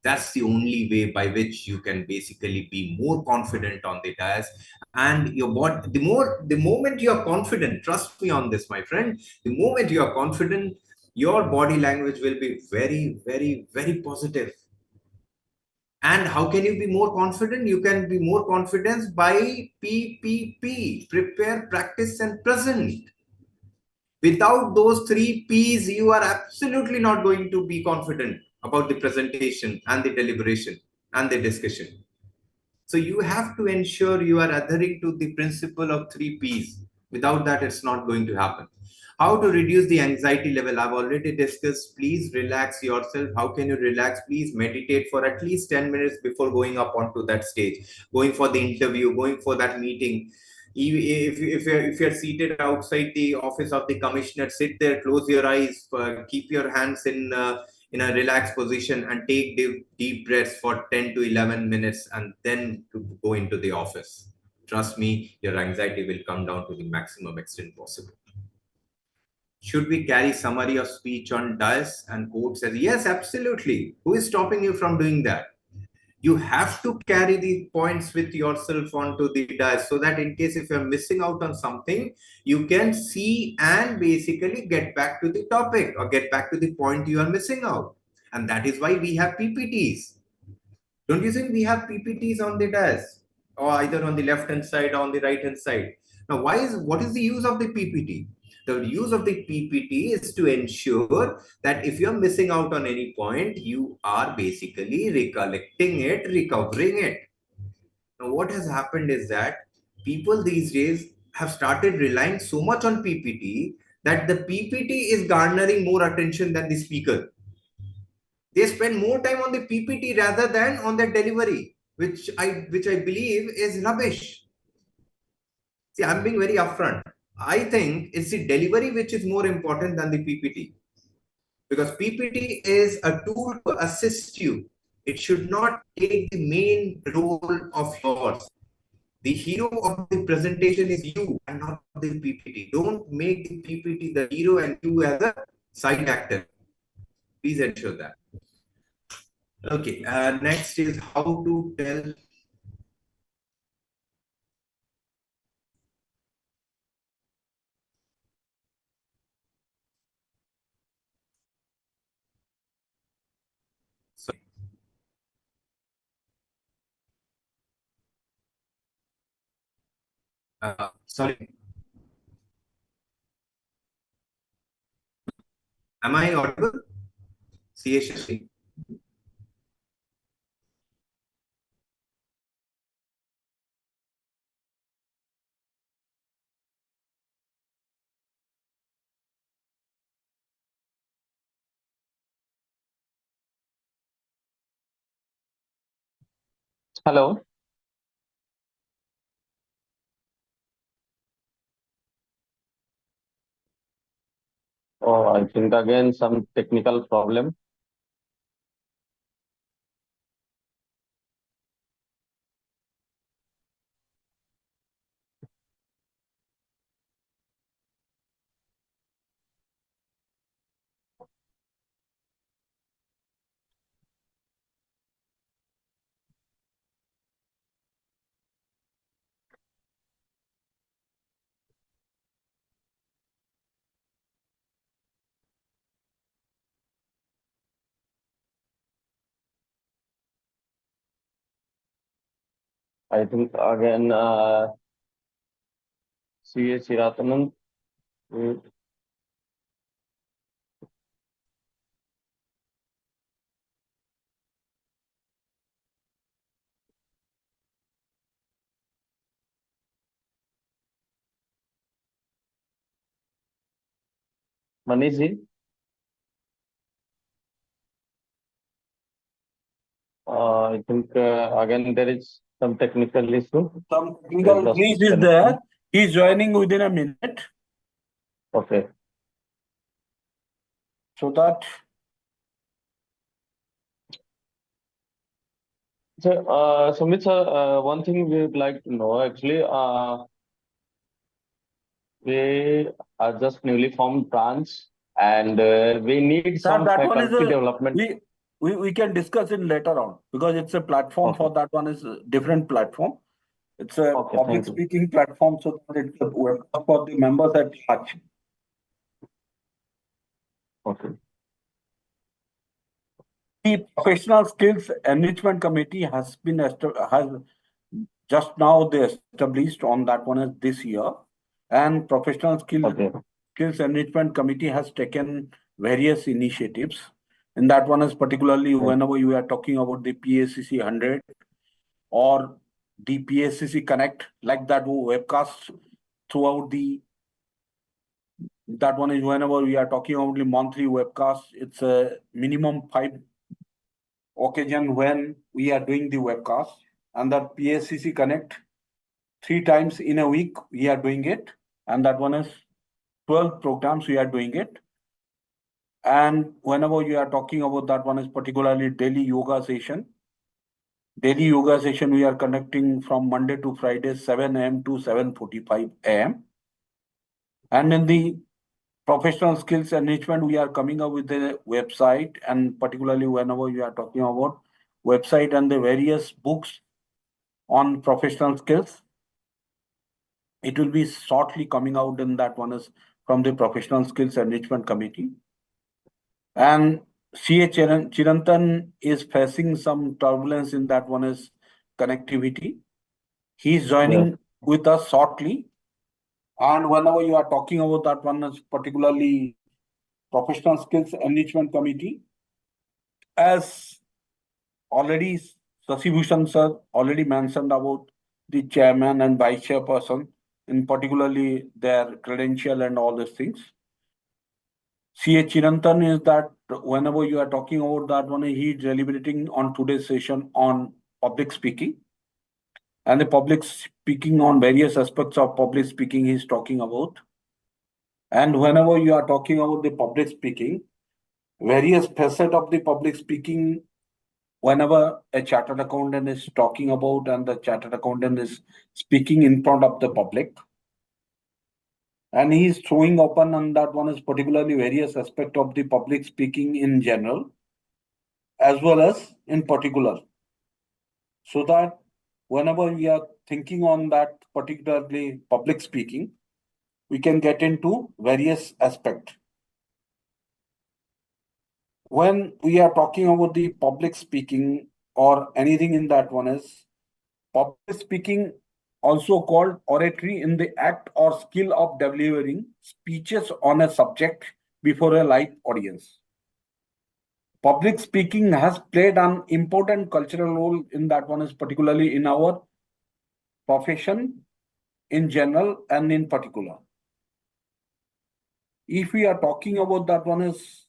That's the only way by which you can basically be more confident on the dais. And your body, the moment you are confident, trust me on this, my friend, the moment you are confident, your body language will be very, very, very positive. And how can you be more confident? You can be more confident by PPP, prepare, practice, and present. Without those 3 P's, you are absolutely not going to be confident about the presentation and the deliberation and the discussion. So you have to ensure you are adhering to the principle of 3 P's. Without that, it's not going to happen. How to reduce the anxiety level? I've already discussed. Please relax yourself. How can you relax? Please meditate for at least 10 minutes before going up onto that stage, going for the interview, going for that meeting. If you're seated outside the office of the commissioner, sit there, close your eyes, keep your hands in a relaxed position, and take deep breaths for 10 to 11 minutes, and then to go into the office. Trust me, your anxiety will come down to the maximum extent possible. Should we carry summary of speech on dais and quotes? Yes, absolutely. Who is stopping you from doing that? You have to carry the points with yourself onto the dais, so that in case if you're missing out on something, you can see and basically get back to the topic or get back to the point you are missing out. And that is why we have PPTs. Don't you think we have PPTs on the dais, or either on the left hand side or on the right hand side? Now, what is the use of the PPT? The use of the PPT is to ensure that if you're missing out on any point, you are basically recollecting it, recovering it. Now, what has happened is that people these days have started relying so much on PPT that the PPT is garnering more attention than the speaker. They spend more time on the PPT rather than on their delivery, which I believe is rubbish. See, I'm being very upfront. I think it's the delivery which is more important than the PPT, because PPT is a tool to assist you. It should not take the main role of yours. The hero of the presentation is you and not the PPT. Don't make the PPT the hero and you as a side actor. Please ensure that. Okay, next is how to tell. Sorry. Sorry. Am I audible? CH. Hello. Oh, I think again some technical problem. I think again C.A. Chiratanand. Manish ji. I think again there is some technical issue. Some technical Just glitch is disconnect. there. He's joining within a minute, Okay. so that So, Sumit sir, one thing we would like to know actually, we are just newly formed branch and we need Sir, some that one is faculty a development. we can discuss it later on, because it's a platform Okay. for that one is a different platform. It's a Okay, public thank you. speaking platform, so that it's a webcast for the members at large. Okay. The Professional Skills Enrichment Committee has been has just now they established on that one is this year, and Professional Okay. Skills Enrichment Committee has taken various initiatives. And that one is particularly whenever you are talking about the PACC 100 or the PACC Connect, like that webcast throughout that one is whenever we are talking about the monthly webcast, it's a minimum 5 occasion when we are doing the webcast, and that PACC Connect 3 times in a week we are doing it, and that one is 12 programs we are doing it. And whenever you are talking about that one is particularly daily yoga session. Daily yoga session we are conducting from Monday to Friday, 7 a.m. to 7:45 a.m. And in the professional skills enrichment, we are coming up with a website, and particularly whenever you are talking about website and the various books on professional skills, it will be shortly coming out, in that one is from the Professional Skills Enrichment Committee. And C.A. Chirantan is facing some turbulence in that one is connectivity. He is joining with us shortly. And whenever you are talking about that one is particularly Professional Skills Enrichment Committee, as already Sasi Bhushan sir already mentioned about the chairman and vice chairperson, in particularly their credential and all these things. CA Chirantan is that whenever you are talking about that one, he is deliberating on today's session on public speaking. And the public speaking on various aspects of public speaking he is talking about. And whenever you are talking about the public speaking, various facets of the public speaking, whenever a chartered accountant is talking about and the chartered accountant is speaking in front of the public, and he is throwing open on that one is particularly various aspect of the public speaking in general, as well as in particular. So that whenever we are thinking on that particularly public speaking, we can get into various aspects. When we are talking about the public speaking or anything in that one is public speaking, also called oratory, in the act or skill of delivering speeches on a subject before a live audience. Public speaking has played an important cultural role in that one is particularly in our profession in general and in particular. If we are talking about that one is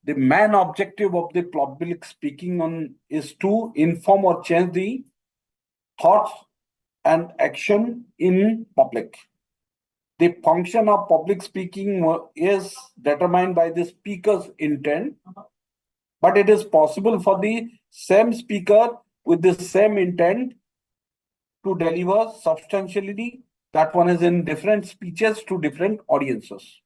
the main objective of the public speaking on is to inform or change the thoughts and action in public. The function of public speaking is determined by the speaker's intent, but it is possible for the same speaker with the same intent to deliver substantially that one is in different speeches to different audiences.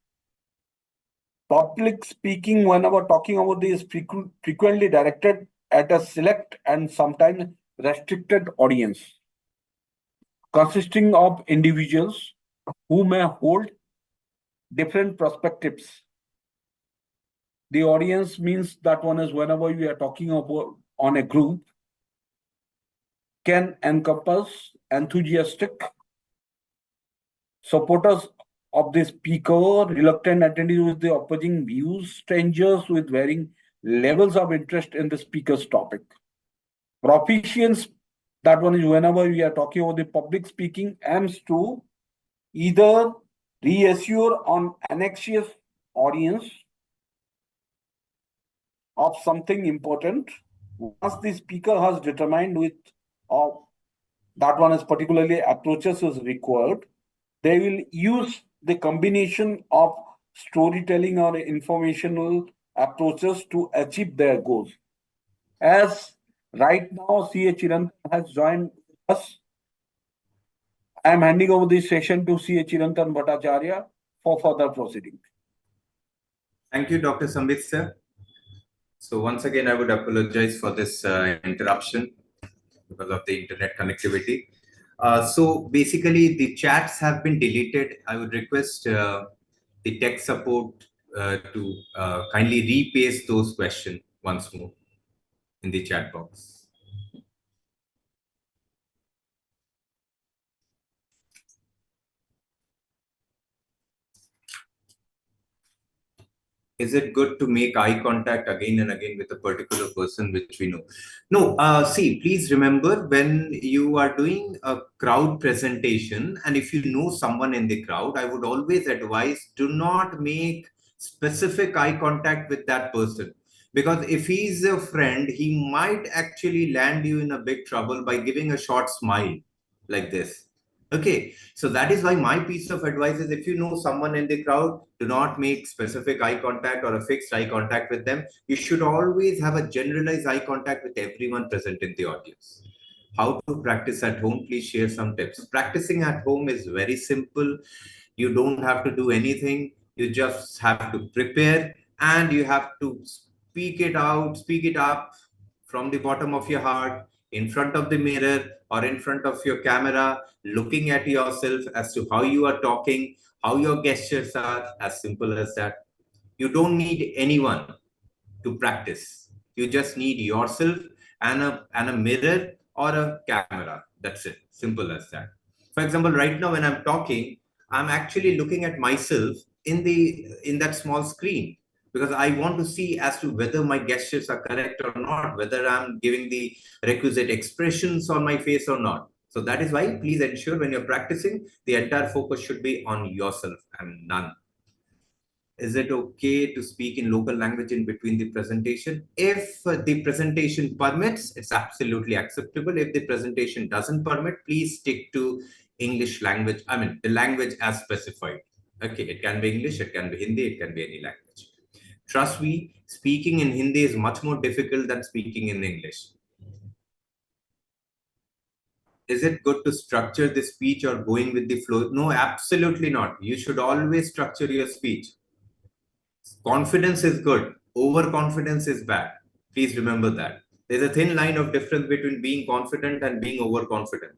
Public speaking, whenever talking about this, frequently directed at a select and sometimes restricted audience, consisting of individuals who may hold different perspectives. The audience means that one is whenever we are talking about on a group, can encompass enthusiastic supporters of the speaker, reluctant attendees with the opposing views, strangers with varying levels of interest in the speaker's topic. Proficiency, that one is whenever we are talking about the public speaking, aims to either reassure on anxious audience of something important. Once the speaker has determined with that one is particularly approaches is required, they will use the combination of storytelling or informational approaches to achieve their goals. As right now, CA Chirantan has joined us, I am handing over this session to CA Chirantan Bhattacharya for further proceeding. Thank you, Dr. Sambit sir. So once again, I would apologize for this interruption because of the internet connectivity. So basically, the chats have been deleted. I would request the tech support to kindly repaste those questions once more in the chat box. Is it good to make eye contact again and again with a particular person which we know? No, see, please remember when you are doing a crowd presentation and if you know someone in the crowd, I would always advise do not make specific eye contact with that person. Because if he's a friend, he might actually land you in a big trouble by giving a short smile like this. Okay, so that is why my piece of advice is if you know someone in the crowd, do not make specific eye contact or a fixed eye contact with them. You should always have a generalized eye contact with everyone present in the audience. How to practice at home? Please share some tips. Practicing at home is very simple. You don't have to do anything. You just have to prepare and you have to speak it out, speak it up from the bottom of your heart, in front of the mirror or in front of your camera, looking at yourself as to how you are talking, how your gestures are, as simple as that. You don't need anyone to practice. You just need yourself and a mirror or a camera. That's it. Simple as that. For example, right now when I'm talking, I'm actually looking at myself in that small screen, because I want to see as to whether my gestures are correct or not, whether I'm giving the requisite expressions on my face or not. So that is why please ensure when you're practicing, the entire focus should be on yourself and none. Is it okay to speak in local language in between the presentation? If the presentation permits, it's absolutely acceptable. If the presentation doesn't permit, please stick to English language. I mean, the language as specified. Okay, it can be English, it can be Hindi, it can be any language. Trust me, speaking in Hindi is much more difficult than speaking in English. Is it good to structure the speech or going with the flow? No, absolutely not. You should always structure your speech. Confidence is good. Overconfidence is bad. Please remember that. There's a thin line of difference between being confident and being overconfident.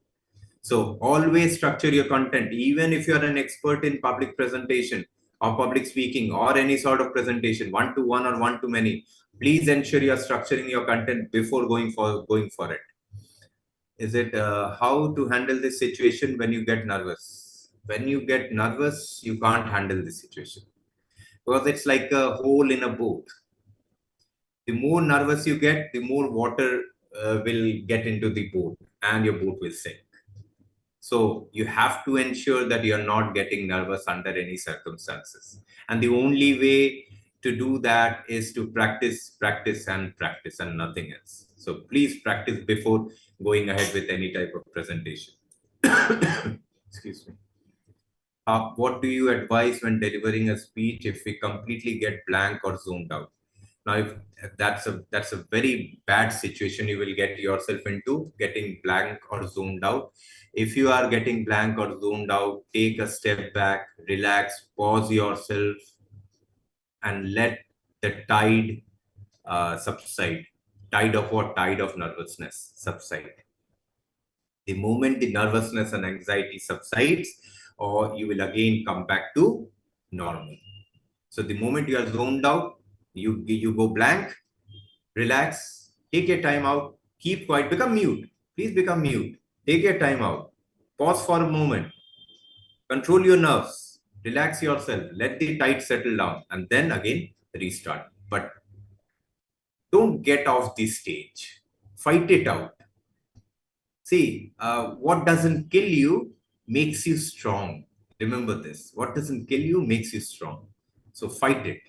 So always structure your content, even if you're an expert in public presentation or public speaking or any sort of presentation, one-to-one or one-to-many. Please ensure you're structuring your content before going for it. Is it how to handle this situation when you get nervous? When you get nervous, you can't handle this situation, because it's like a hole in a boat. The more nervous you get, the more water will get into the boat and your boat will sink. So you have to ensure that you're not getting nervous under any circumstances. And the only way to do that is to practice, practice, and practice, and nothing else. So please practice before going ahead with any type of presentation. Excuse me. What do you advise when delivering a speech if we completely get blank or zoomed out? Now, if that's a very bad situation you will get yourself into, getting blank or zoomed out. If you are getting blank or zoomed out, take a step back, relax, pause yourself, and let the tide subside. Tide of what? Tide of nervousness subside. The moment the nervousness and anxiety subsides, or you will again come back to normal. So the moment you are zoned out, you go blank, relax, take your time out, keep quiet, become mute. Please become mute. Take your time out. Pause for a moment. Control your nerves. Relax yourself. Let the tide settle down, and then again restart. But don't get off the stage. Fight it out. See, what doesn't kill you makes you strong. Remember this. What doesn't kill you makes you strong. So fight it.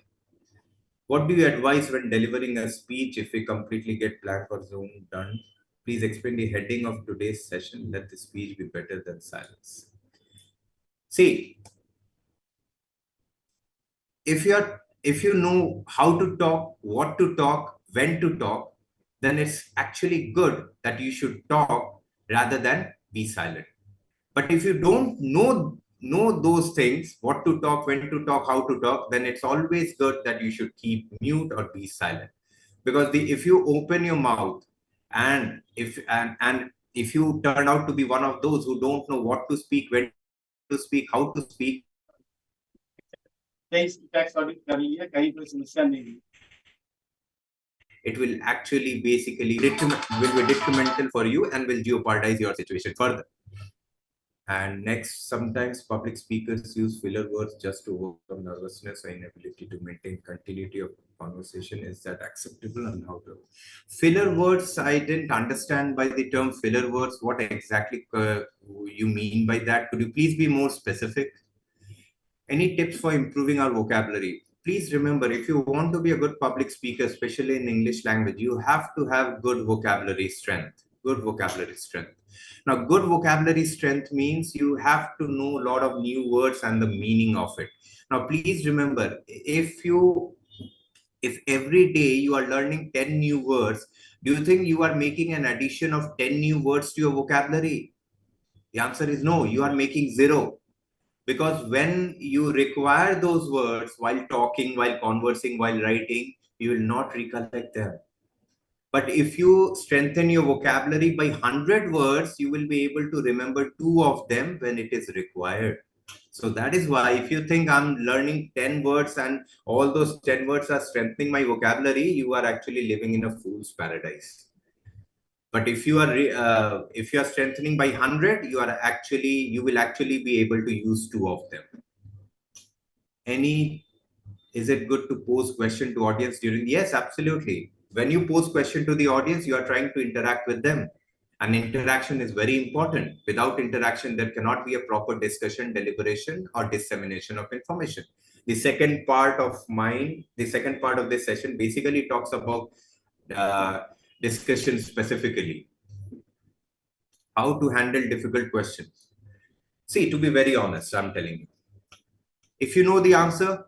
What do you advise when delivering a speech if we completely get blank or zoomed done? Please explain the heading of today's session. Let the speech be better than silence. See, if you know how to talk, what to talk, when to talk, then it's actually good that you should talk rather than be silent. But if you don't know those things, what to talk, when to talk, how to talk, then it's always good that you should keep mute or be silent. Because if you open your mouth and if you turn out to be one of those who don't know what to speak, when to speak, how to speak, it will actually basically will be detrimental for you and will jeopardize your situation further. And next, sometimes public speakers use filler words just to overcome nervousness or inability to maintain continuity of conversation. Is that acceptable, and how to? Filler words, I didn't understand by the term filler words. What exactly you mean by that? Could you please be more specific? Any tips for improving our vocabulary? Please remember, if you want to be a good public speaker, especially in English language, you have to have good vocabulary strength. Good vocabulary strength. Now, good vocabulary strength means you have to know a lot of new words and the meaning of it. Now, please remember, if every day you are learning 10 new words, do you think you are making an addition of 10 new words to your vocabulary? The answer is no, you are making 0. Because when you require those words while talking, while conversing, while writing, you will not recollect them. But if you strengthen your vocabulary by 100 words, you will be able to remember 2 of them when it is required. So that is why if you think I'm learning 10 words and all those 10 words are strengthening my vocabulary, you are actually living in a fool's paradise. But if you are strengthening by 100, you will actually be able to use 2 of them. Is it good to pose question to audience during? Yes, absolutely. When you pose question to the audience, you are trying to interact with them. And interaction is very important. Without interaction, there cannot be a proper discussion, deliberation, or dissemination of information. The second part of this session basically talks about discussion specifically. How to handle difficult questions. See, to be very honest, I'm telling you, if you know the answer,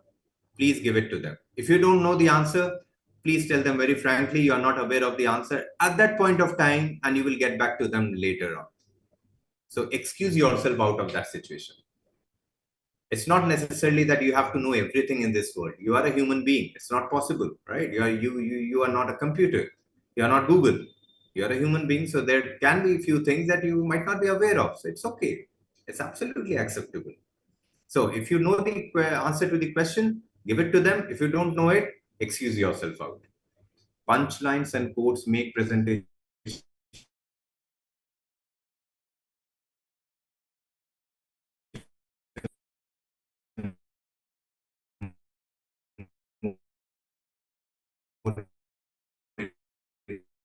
please give it to them. If you don't know the answer, please tell them very frankly you are not aware of the answer at that point of time, and you will get back to them later on. So excuse yourself out of that situation. It's not necessarily that you have to know everything in this world. You are a human being. It's not possible, right? You are not a computer. You are not Google. You are a human being. So there can be a few things that you might not be aware of. So it's okay. It's absolutely acceptable. So if you know the answer to the question, give it to them. If you don't know it, excuse yourself out. Punchlines and quotes make presentation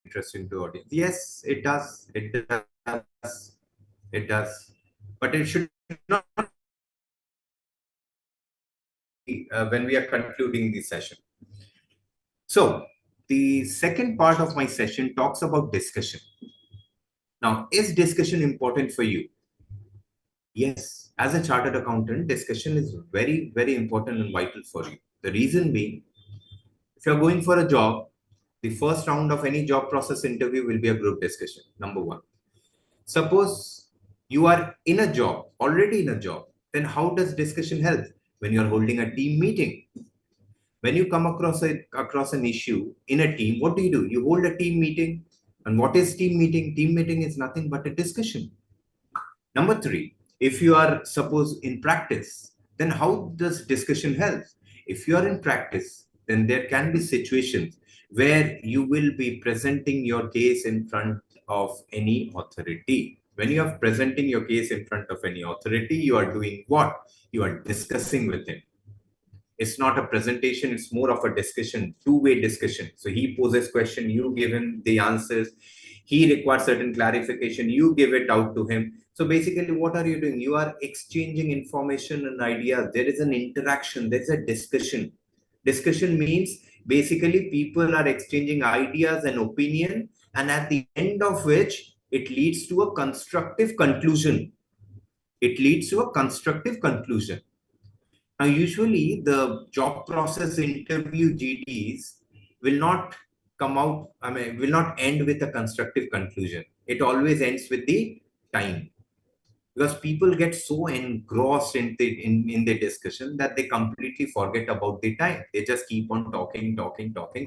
interesting to audience. Yes, it does. It does. It does. But it should not be when we are concluding the session. So the second part of my session talks about discussion. Now, is discussion important for you? Yes, as a chartered accountant, discussion is very, very important and vital for you. The reason being, if you're going for a job, the first round of any job process interview will be a group discussion, number one. Suppose you are in a job, already in a job, then how does discussion help? When you're holding a team meeting. When you come across an issue in a team, what do? You hold a team meeting. And what is team meeting? Team meeting is nothing but a discussion. Number three, if you are suppose in practice, then how does discussion help? If you are in practice, then there can be situations where you will be presenting your case in front of any authority. When you are presenting your case in front of any authority, you are doing what? You are discussing with him. It's not a presentation, it's more of a discussion, two-way discussion. So he poses question, you give him the answers. He requires certain clarification, you give it out to him. So basically, what are you doing? You are exchanging information and ideas. There is an interaction, there's a discussion. Discussion means basically people are exchanging ideas and opinion, and at the end of which it leads to a constructive conclusion. It leads to a constructive conclusion. Now, usually the job process interview GDs will not will not end with a constructive conclusion. It always ends with the time. Because people get so engrossed in the discussion that they completely forget about the time. They just keep on talking,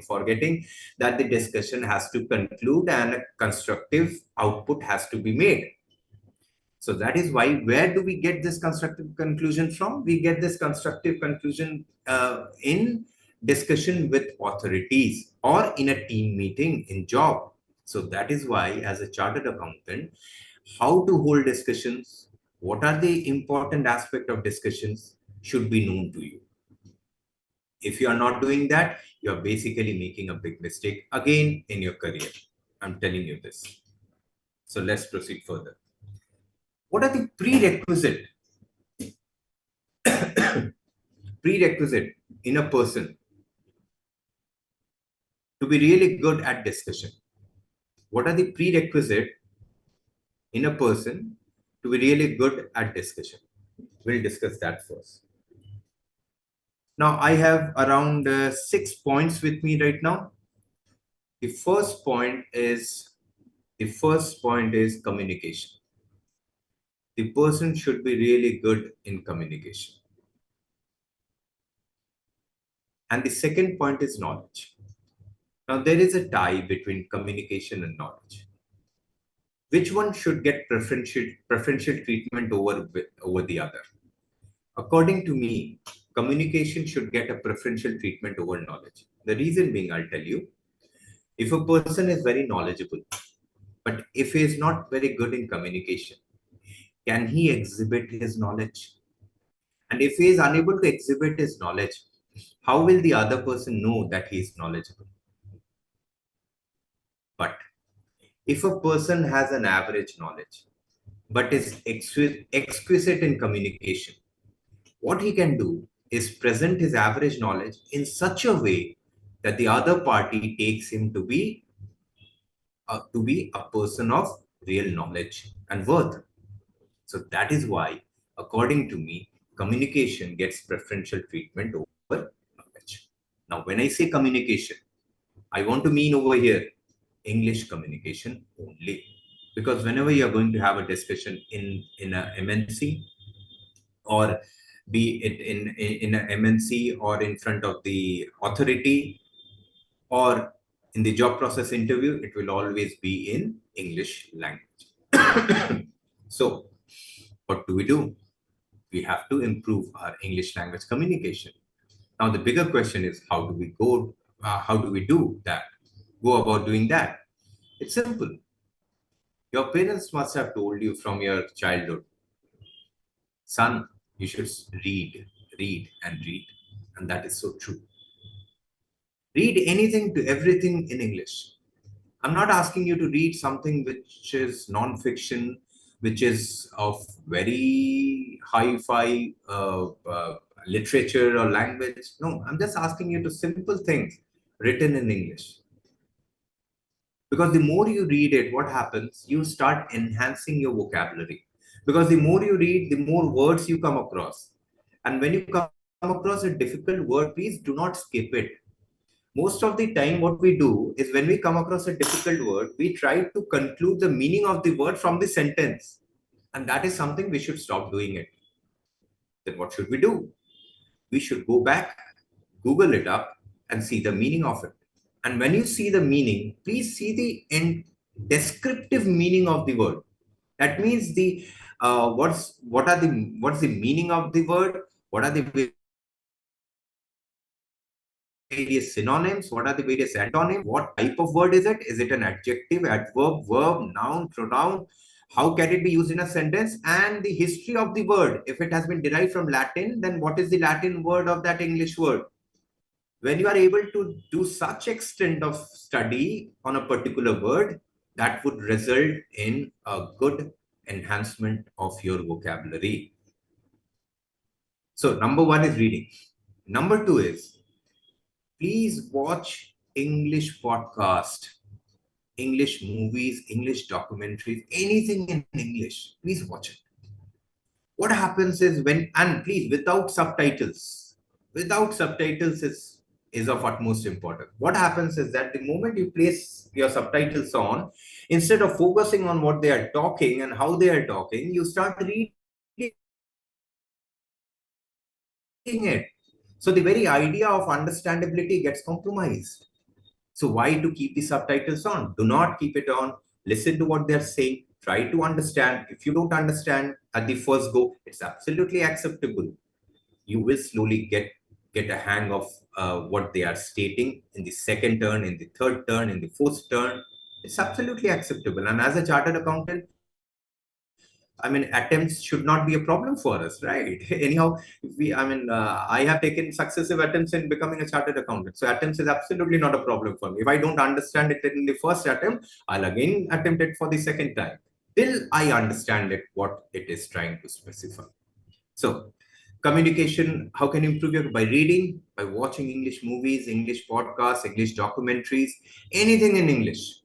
forgetting that the discussion has to conclude and a constructive output has to be made. So that is why, where do we get this constructive conclusion from? We get this constructive conclusion in discussion with authorities or in a team meeting in job. So that is why, as a chartered accountant, how to hold discussions, what are the important aspects of discussions should be known to you. If you are not doing that, you are basically making a big mistake again in your career. I'm telling you this. So let's proceed further. What are the prerequisite in a person to be really good at discussion? What are the prerequisite in a person to be really good at discussion? We'll discuss that first. Now, I have around 6 points with me right now. The first point is communication. The person should be really good in communication. And the second point is knowledge. Now, there is a tie between communication and knowledge. Which one should get preferential treatment over the other? According to me, communication should get a preferential treatment over knowledge. The reason being, I'll tell you, if a person is very knowledgeable, But if he is not very good in communication, can he exhibit his knowledge? And if he is unable to exhibit his knowledge, how will the other person know that he is knowledgeable? But if a person has an average knowledge, but is exquisite in communication, what he can do is present his average knowledge in such a way that the other party takes him to be a person of real knowledge and worth. So that is why, according to me, communication gets preferential treatment over knowledge. Now, when I say communication, I want to mean over here English communication only. Because whenever you're going to have a discussion in a MNC, or be it in a MNC or in front of the authority or in the job process interview, it will always be in English language. So what do? We have to improve our English language communication. Now, the bigger question is, how do we do that? Go about doing that. It's simple. Your parents must have told you from your childhood, son, you should read, read, and read. And that is so true. Read anything to everything in English. I'm not asking you to read something which is non-fiction, which is of very hi-fi literature or language. No, I'm just asking you to simple things written in English. Because the more you read it, what happens? You start enhancing your vocabulary. Because the more you read, the more words you come across. And when you come across a difficult word, please do not skip it. Most of the time, what we do is when we come across a difficult word, we try to conclude the meaning of the word from the sentence. And that is something we should stop doing it. Then what should we do? We should go back, Google it up, and see the meaning of it. And when you see the meaning, please see the descriptive meaning of the word. That means what's the meaning of the word? What are the various synonyms? What are the various antonyms? What type of word is it? Is it an adjective, adverb, verb, noun, pronoun? How can it be used in a sentence? And the history of the word. If it has been derived from Latin, then what is the Latin word of that English word? When you are able to do such extent of study on a particular word, that would result in a good enhancement of your vocabulary. So number one is reading. Number two is, please watch English podcast, English movies, English documentaries, anything in English. Please watch it. What happens is and please, without subtitles. Without subtitles is of utmost importance. What happens is that the moment you place your subtitles on, instead of focusing on what they are talking and how they are talking, you start reading it. So the very idea of understandability gets compromised. So why to keep the subtitles on? Do not keep it on. Listen to what they're saying. Try to understand. If you don't understand at the first go, it's absolutely acceptable. You will slowly get a hang of what they are stating in the second turn, in the third turn, in the fourth turn. It's absolutely acceptable. And as a chartered accountant, I mean, attempts should not be a problem for us, right? Anyhow, I have taken successive attempts in becoming a chartered accountant. So attempts is absolutely not a problem for me. If I don't understand it in the first attempt, I'll again attempt it for the second time till I understand it, what it is trying to specify. So communication, how can you improve it? By reading, by watching English movies, English podcasts, English documentaries, anything in English.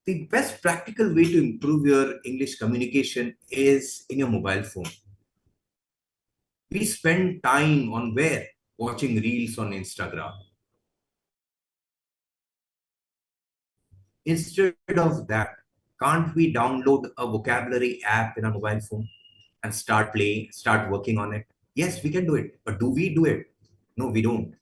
The best practical way to improve your English communication is in your mobile phone. We spend time on where? Watching reels on Instagram. Instead of that, can't we download a vocabulary app in our mobile phone and start working on it? Yes, we can do it. But do we do it? No, we don't.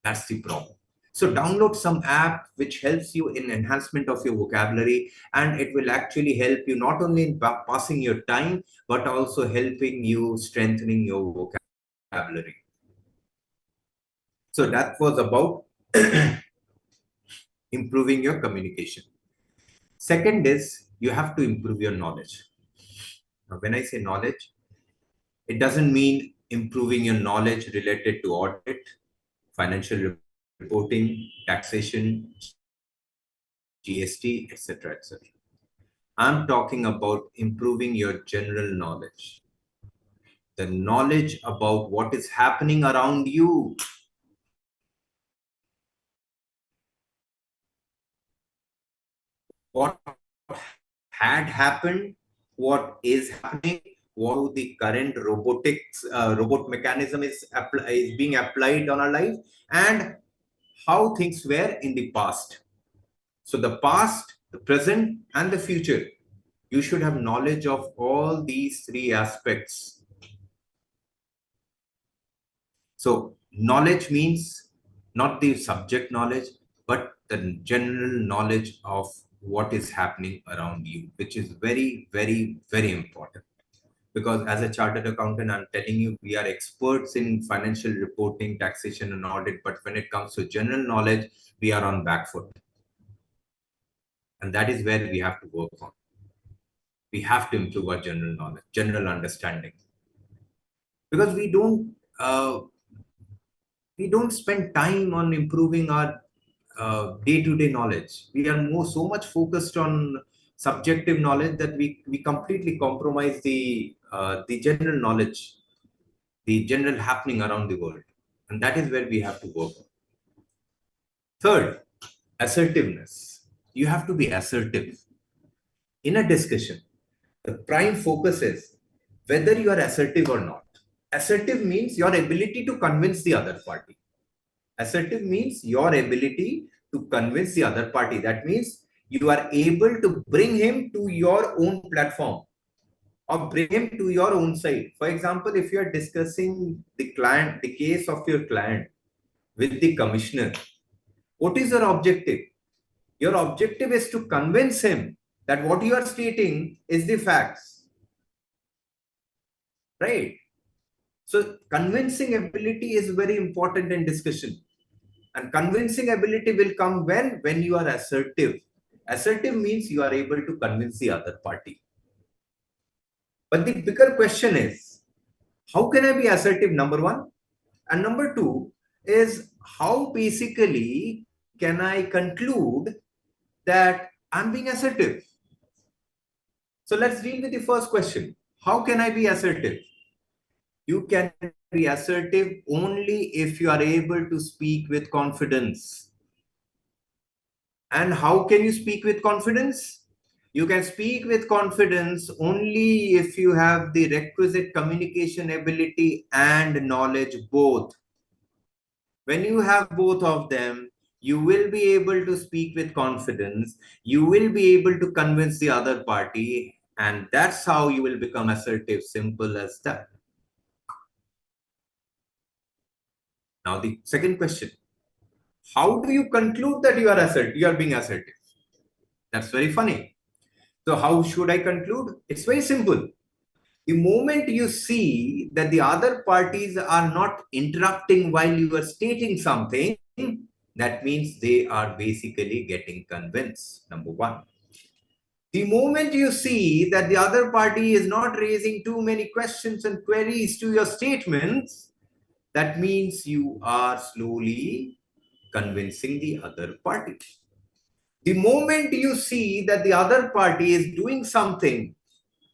That's the problem. So download some app which helps you in enhancement of your vocabulary, and it will actually help you not only in passing your time, but also helping you strengthening your vocabulary. So that was about improving your communication. Second is you have to improve your knowledge. Now, when I say knowledge, it doesn't mean improving your knowledge related to audit, financial reporting, taxation, GST, etc., etc. I'm talking about improving your general knowledge, the knowledge about what is happening around you. What had happened, what is happening, what the current robot mechanism is being applied on our life, and how things were in the past. So the past, the present, and the future. You should have knowledge of all these three aspects. So knowledge means not the subject knowledge, but the general knowledge of what is happening around you, which is very, very, very important. Because as a chartered accountant, I'm telling you, we are experts in financial reporting, taxation, and audit. But when it comes to general knowledge, we are on back foot. And that is where we have to work on. We have to improve our general knowledge, general understanding. Because we don't spend time on improving our day-to-day knowledge. We are so much focused on subjective knowledge that we completely compromise the general knowledge, the general happening around the world. And that is where we have to work on. Third, assertiveness. You have to be assertive. In a discussion, the prime focus is whether you are assertive or not. Assertive means your ability to convince the other party. Assertive means your ability to convince the other party. That means you are able to bring him to your own platform or bring him to your own side. For example, if you are discussing the case of your client with the commissioner, what is your objective? Your objective is to convince him that what you are stating is the facts, right? So convincing ability is very important in discussion. And convincing ability will come when you are assertive. Assertive means you are able to convince the other party. But the bigger question is, how can I be assertive, number one? And number two is, how basically can I conclude that I'm being assertive? So let's deal with the first question. How can I be assertive? You can be assertive only if you are able to speak with confidence. And how can you speak with confidence? You can speak with confidence only if you have the requisite communication ability and knowledge both. When you have both of them, you will be able to speak with confidence. You will be able to convince the other party. And that's how you will become assertive. Simple as that. Now, the second question. How do you conclude that you are being assertive? That's very funny. So how should I conclude? It's very simple. The moment you see that the other parties are not interrupting while you are stating something, that means they are basically getting convinced, number one. The moment you see that the other party is not raising too many questions and queries to your statements, that means you are slowly convincing the other party. The moment you see that the other party is doing something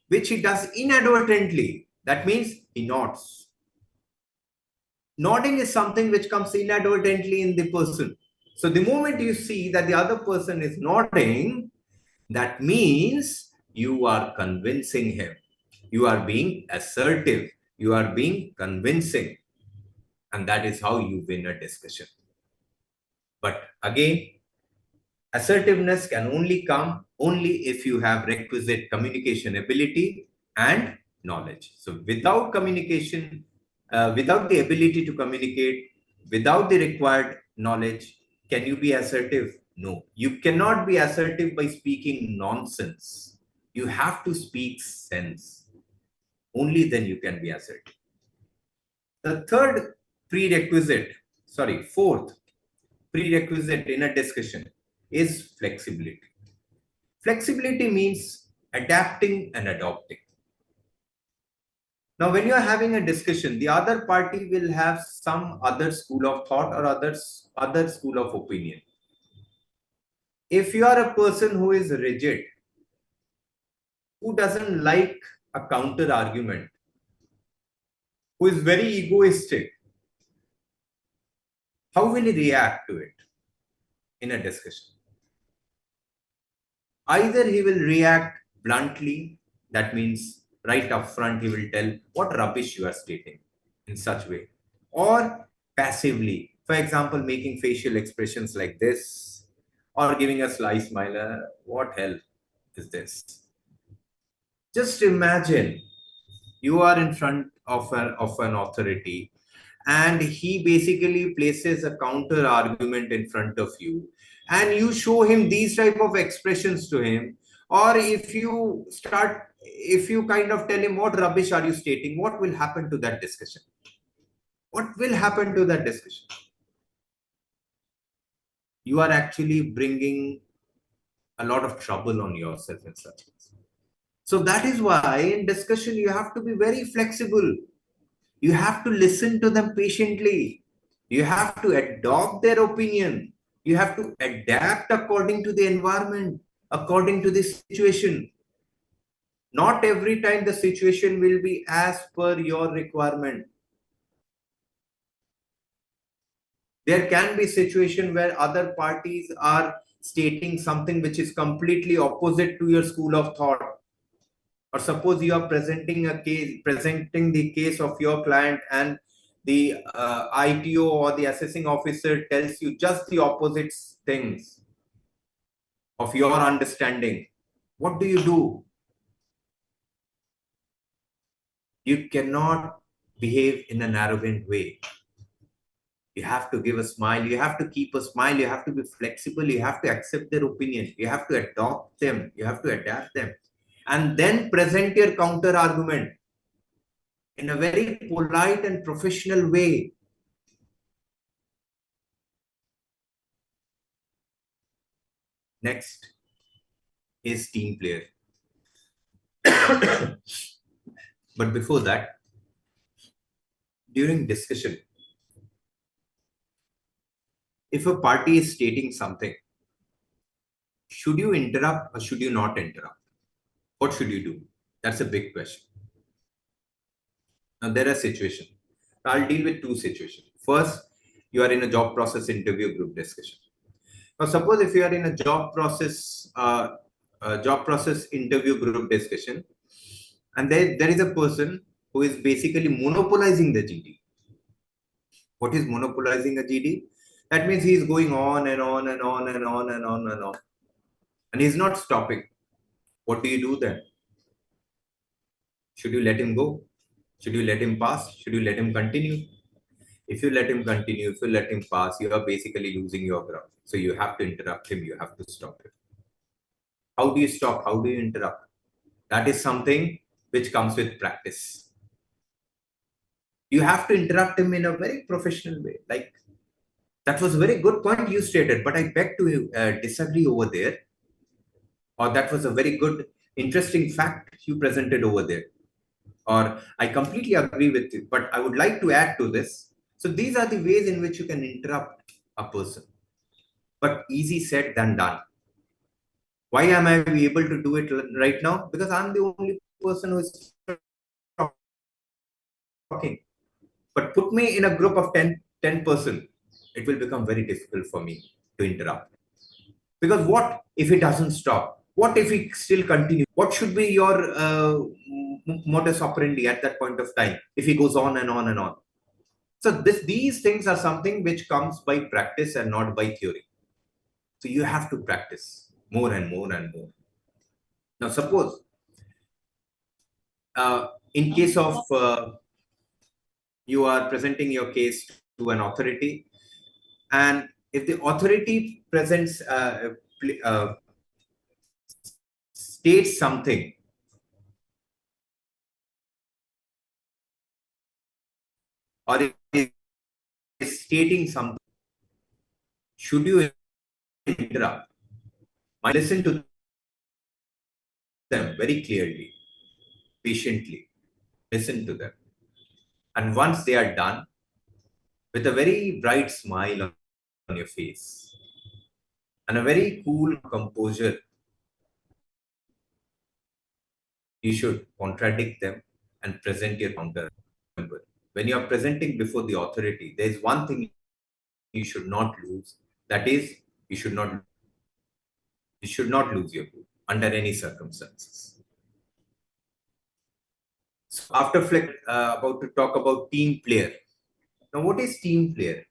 which he does inadvertently, that means he nods. Nodding is something which comes inadvertently in the person. So the moment you see that the other person is nodding, that means you are convincing him. You are being assertive. You are being convincing. And that is how you win a discussion. But again, assertiveness can only come if you have requisite communication ability and knowledge. So without communication, without the ability to communicate, without the required knowledge, can you be assertive? No. You cannot be assertive by speaking nonsense. You have to speak sense. Only then you can be assertive. The fourth prerequisite in a discussion is flexibility. Flexibility means adapting and adopting. Now, when you are having a discussion, the other party will have some other school of thought or other school of opinion. If you are a person who is rigid, who doesn't like a counter argument, who is very egoistic, how will he react to it in a discussion? Either he will react bluntly, that means right up front he will tell what rubbish you are stating in such way, or passively, for example, making facial expressions like this, or giving a sly smile. What hell is this? Just imagine you are in front of an authority, and he basically places a counter argument in front of you, and you show him these type of expressions to him, or if you kind of tell him what rubbish are you stating, what will happen to that discussion? What will happen to that discussion? You are actually bringing a lot of trouble on yourself in such case. So that is why in discussion you have to be very flexible. You have to listen to them patiently. You have to adopt their opinion. You have to adapt according to the environment, according to the situation. Not every time the situation will be as per your requirement. There can be situation where other parties are stating something which is completely opposite to your school of thought. Or suppose you are presenting the case of your client, and the ITO or the assessing officer tells you just the opposite things of your understanding. What do? You cannot behave in an arrogant way. You have to give a smile. You have to keep a smile. You have to be flexible. You have to accept their opinion. You have to adopt them. You have to adapt them. And then present your counter argument in a very polite and professional way. Next is team player. But before that, during discussion, if a party is stating something, should you interrupt or should you not interrupt? What should you do? That's a big question. Now, there are situations. I'll deal with two situations. First, you are in a job process interview group discussion. Now, suppose if you are in a job process interview group discussion, and there is a person who is basically monopolizing the GD. What is monopolizing a GD? That means he is going on and on and on and on and on and on, and he's not stopping. What do you do then? Should you let him go? Should you let him pass? Should you let him continue? If you let him continue, if you let him pass, you are basically losing your ground. So you have to interrupt him. You have to stop him. How do you stop? How do you interrupt? That is something which comes with practice. You have to interrupt him in a very professional way. Like, that was a very good point you stated, but I beg to disagree over there. Or that was a very good, interesting fact you presented over there. Or I completely agree with you, but I would like to add to this. So these are the ways in which you can interrupt a person. But easy said than done. Why am I able to do it right now? Because I'm the only person who is talking. But put me in a group of 10 person, it will become very difficult for me to interrupt. Because what if it doesn't stop? What if it still continues? What should be your modus operandi at that point of time if he goes on and on and on? So these things are something which comes by practice and not by theory. So you have to practice more and more and more. Now, suppose in case of you are presenting your case to an authority, and if the authority presents states something, or is stating something, should you interrupt? Listen to them very clearly, patiently, listen to them. And once they are done, with a very bright smile on your face and a very cool composure, you should contradict them and present your counter. Remember, when you are presenting before the authority, there is one thing you should not lose. That is, you should not lose your cool under any circumstances. So after about to talk about team player. Now, what is team player?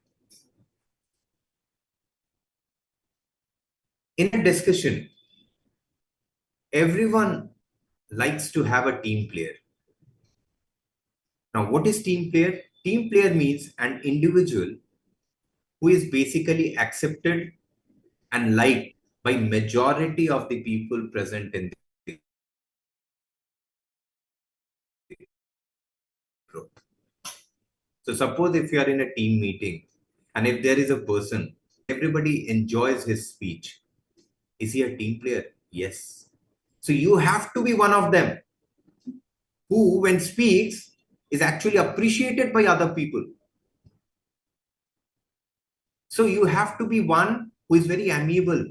In a discussion, everyone likes to have a team player. Now, what is team player? Team player means an individual who is basically accepted and liked by majority of the people present in the group. So suppose if you are in a team meeting and if there is a person, everybody enjoys his speech. Is he a team player? Yes. So you have to be one of them who, when speaks, is actually appreciated by other people. So you have to be one who is very amiable,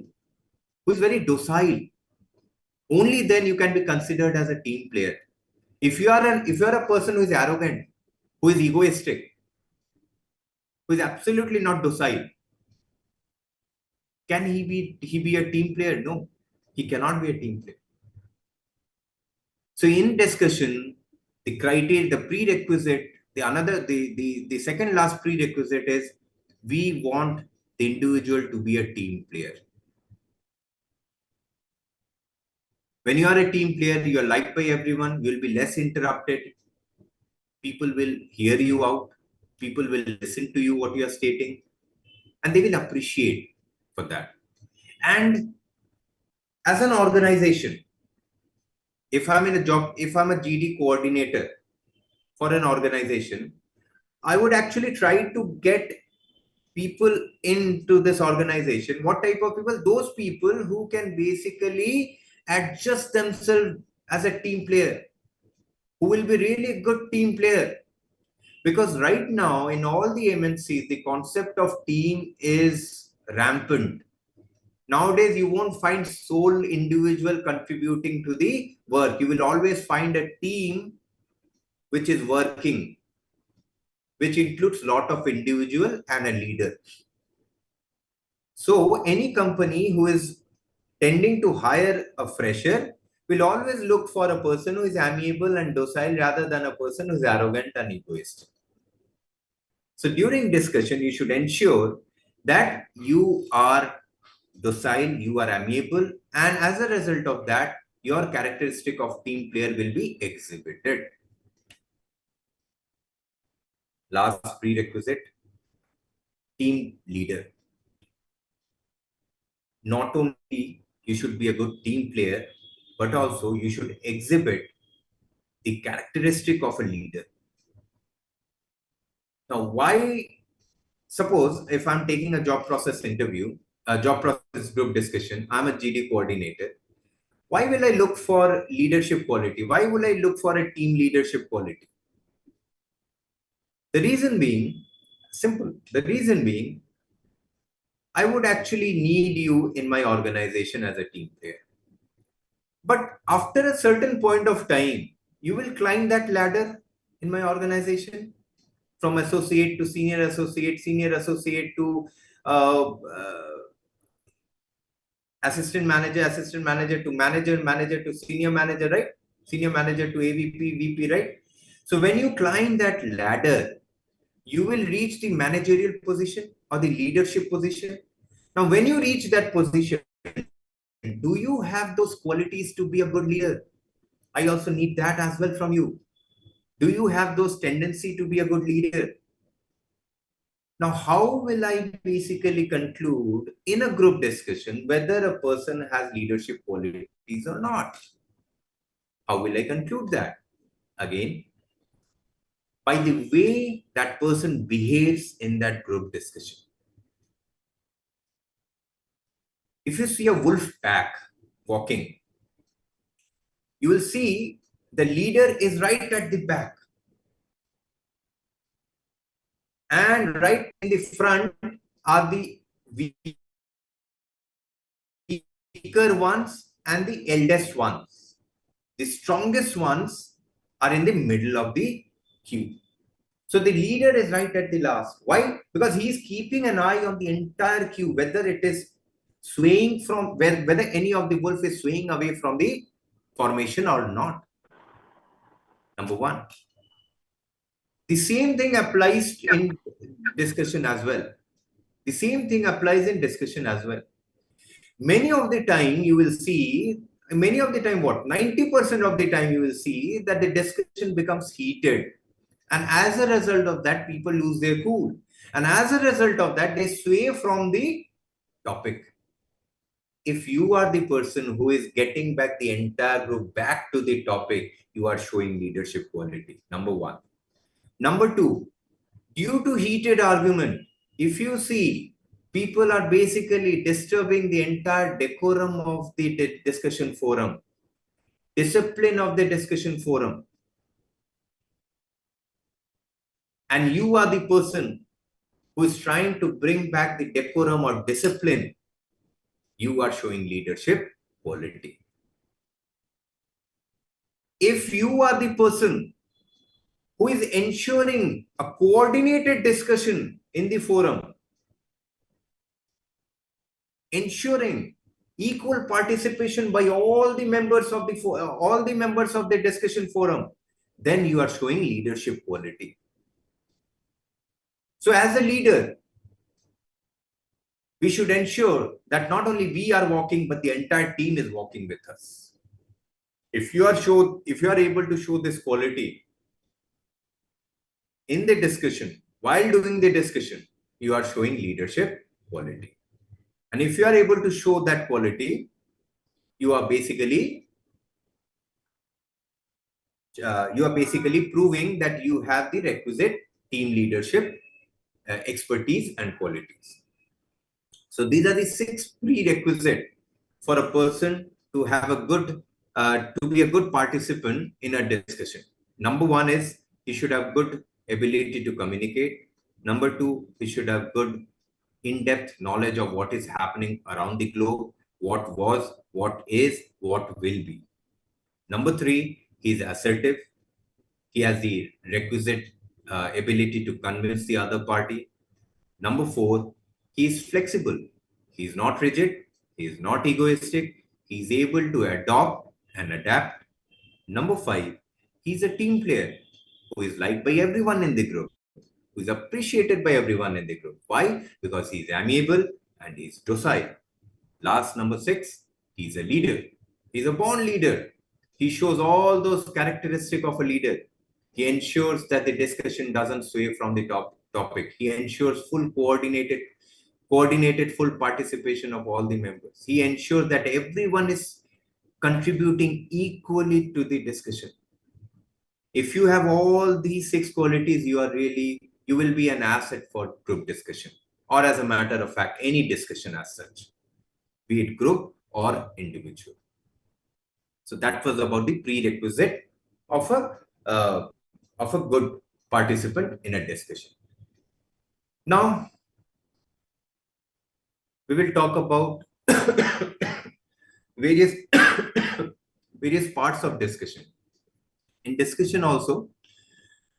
who is very docile. Only then you can be considered as a team player. If you are a person who is arrogant, who is egoistic, who is absolutely not docile, can he be a team player? No, he cannot be a team player. So in discussion, the criteria, the prerequisite, the second last prerequisite is we want the individual to be a team player. When you are a team player, you are liked by everyone, you will be less interrupted. People will hear you out. People will listen to you, what you are stating, and they will appreciate for that. And as an organization, if I'm in a job, if I'm a GD coordinator for an organization, I would actually try to get people into this organization. What type of people? Those people who can basically adjust themselves as a team player, who will be really good team player. Because right now in all the MNCs, the concept of team is rampant. Nowadays, you won't find sole individual contributing to the work. You will always find a team which is working, which includes a lot of individual and a leader. So any company who is tending to hire a fresher will always look for a person who is amiable and docile rather than a person who is arrogant and egoistic. So during discussion, you should ensure that you are docile, you are amiable, and as a result of that, your characteristic of team player will be exhibited. Last prerequisite, team leader. Not only you should be a good team player, but also you should exhibit the characteristic of a leader. Now, why? Suppose if I'm taking a job process interview, a job process group discussion, I'm a GD coordinator. Why will I look for leadership quality? Why will I look for a team leadership quality? The reason being simple. The reason being, I would actually need you in my organization as a team player. But after a certain point of time, you will climb that ladder in my organization from associate to senior associate to assistant manager to manager to senior manager, right? Senior manager to AVP, VP, right? So when you climb that ladder, you will reach the managerial position or the leadership position. Now, when you reach that position, do you have those qualities to be a good leader? I also need that as well from you. Do you have those tendency to be a good leader? Now, how will I basically conclude in a group discussion whether a person has leadership qualities or not? How will I conclude that? Again, by the way that person behaves in that group discussion. If you see a wolf pack walking, you will see the leader is right at the back. And right in the front are the weaker ones and the eldest ones. The strongest ones are in the middle of the queue. So the leader is right at the last. Why? Because he is keeping an eye on the entire queue, whether it is swaying from, whether any of the wolf is swaying away from the formation or not. Number one. The same thing applies in discussion as well. The same thing applies in discussion as well. Many of the time you will see, many of the time what? 90% of the time you will see that the discussion becomes heated. And as a result of that, people lose their cool. And as a result of that, they sway from the topic. If you are the person who is getting back the entire group back to the topic, you are showing leadership quality. Number one. Number two, due to heated argument, if you see people are basically disturbing the entire decorum of the discussion forum, discipline of the discussion forum, and you are the person who is trying to bring back the decorum or discipline, you are showing leadership quality. If you are the person who is ensuring a coordinated discussion in the forum, ensuring equal participation by all the members of the discussion forum, then you are showing leadership quality. So as a leader, we should ensure that not only we are walking, but the entire team is walking with us. If you are able to show this quality in the discussion, while doing the discussion, you are showing leadership quality. And if you are able to show that quality, you are basically proving that you have the requisite team leadership expertise and qualities. So these are the 6 prerequisites for a person to have a good, to be a good participant in a discussion. Number one is he should have good ability to communicate. Number two, he should have good in-depth knowledge of what is happening around the globe, what was, what is, what will be. Number three, he is assertive. He has the requisite ability to convince the other party. Number four, he is flexible. He is not rigid. He is not egoistic. He is able to adopt and adapt. Number five, he is a team player who is liked by everyone in the group, who is appreciated by everyone in the group. Why? Because he is amiable and he is docile. Last, number six, he is a leader. He is a born leader. He shows all those characteristics of a leader. He ensures that the discussion doesn't sway from the topic. He ensures full coordinated full participation of all the members. He ensures that everyone is contributing equally to the discussion. If you have all these 6 qualities, you will be an asset for group discussion, or as a matter of fact, any discussion as such, be it group or individual. So that was about the prerequisite of a good participant in a discussion. Now, we will talk about various parts of discussion. In discussion also,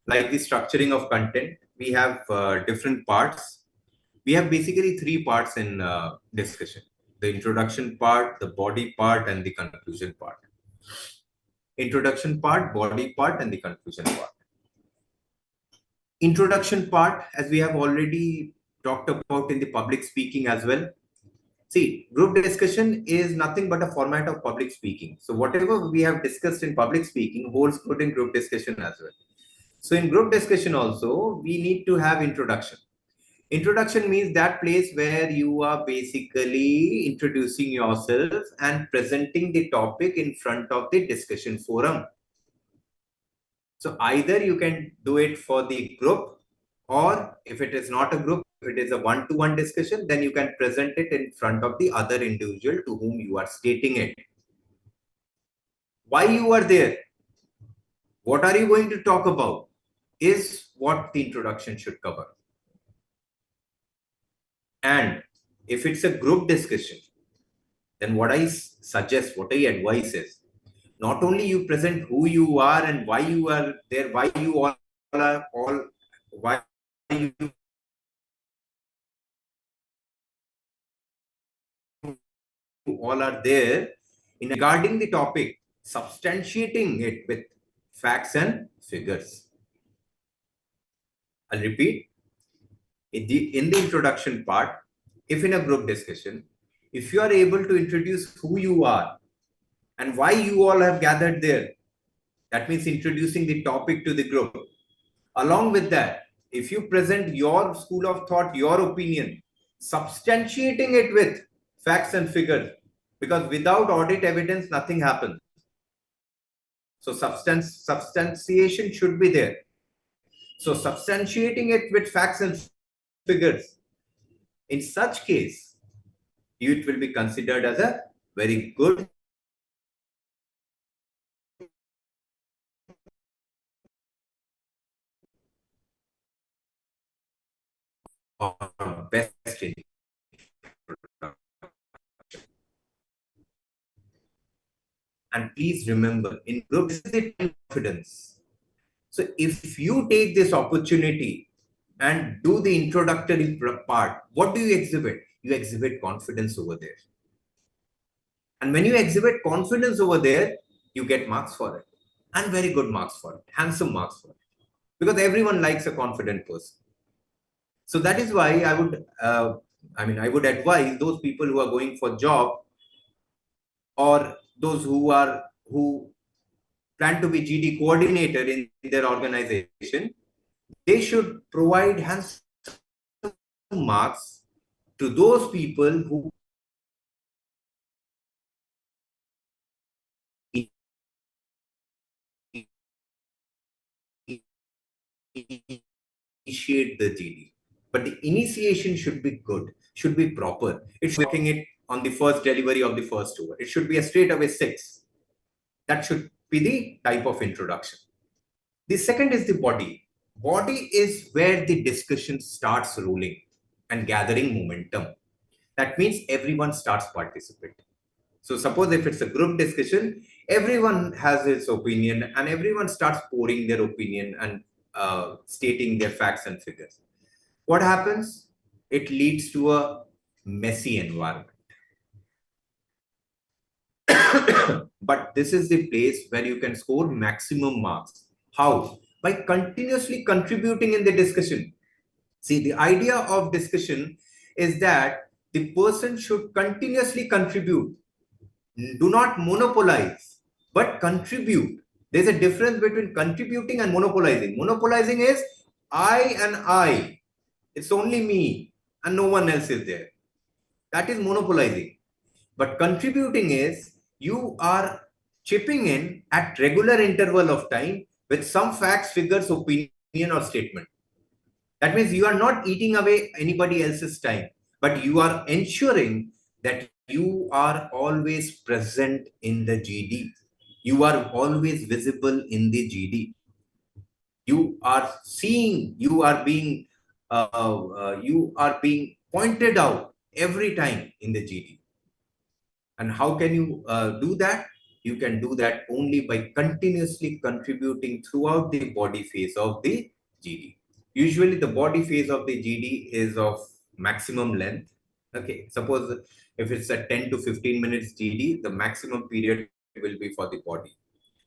like the structuring of content, we have different parts. We have basically 3 parts in discussion: the introduction part, the body part, and the conclusion part. Introduction part, body part, and the conclusion part. Introduction part, as we have already talked about in the public speaking as well. See, group discussion is nothing but a format of public speaking. So whatever we have discussed in public speaking holds good in group discussion as well. So in group discussion also, we need to have introduction. Introduction means that place where you are basically introducing yourself and presenting the topic in front of the discussion forum. So either you can do it for the group, or if it is not a group, if it is a one-to-one discussion, then you can present it in front of the other individual to whom you are stating it. why you are there, what are you going to talk about, is what the introduction should cover. And if it's a group discussion, then what I suggest, what I advise is, not only you present who you are and why you are there, why you all are why you all are there in regarding the topic, substantiating it with facts and figures. I'll repeat, in the introduction part, if in a group discussion, if you are able to introduce who you are and why you all have gathered there, that means introducing the topic to the group. Along with that, if you present your school of thought, your opinion, substantiating it with facts and figures, because without audit evidence, nothing happens. So substantiation should be there. So substantiating it with facts and figures, in such case, it will be considered as a very good or best introduction. And please remember, in group, this is the confidence. So if you take this opportunity and do the introductory part, what do you exhibit? You exhibit confidence over there. And when you exhibit confidence over there, you get marks for it, and very good marks for it, handsome marks for it, because everyone likes a confident person. So that is why I would advise those people who are going for job, or those who plan to be GD coordinator in their organization, they should provide handsome marks to those people who initiate the GD. But the initiation should be good, should be proper. It should be working it on the first delivery of the first over. It should be a straight away 6. That should be the type of introduction. The second is the body. Body is where the discussion starts rolling and gathering momentum. That means everyone starts participating. So suppose if it's a group discussion, everyone has its opinion and everyone starts pouring their opinion and stating their facts and figures. What happens? It leads to a messy environment. But this is the place where you can score maximum marks. How? By continuously contributing in the discussion. See, the idea of discussion is that the person should continuously contribute. Do not monopolize, but contribute. There's a difference between contributing and monopolizing. Monopolizing is I and I. It's only me and no one else is there. That is monopolizing. But contributing is you are chipping in at regular interval of time with some facts, figures, opinion, or statement. That means you are not eating away anybody else's time, but you are ensuring that you are always present in the GD. You are always visible in the GD. You are seeing, you are being pointed out every time in the GD. And how can you do that? You can do that only by continuously contributing throughout the body phase of the GD. Usually the body phase of the GD is of maximum length. Okay, suppose if it's a 10 to 15 minutes GD, the maximum period will be for the body.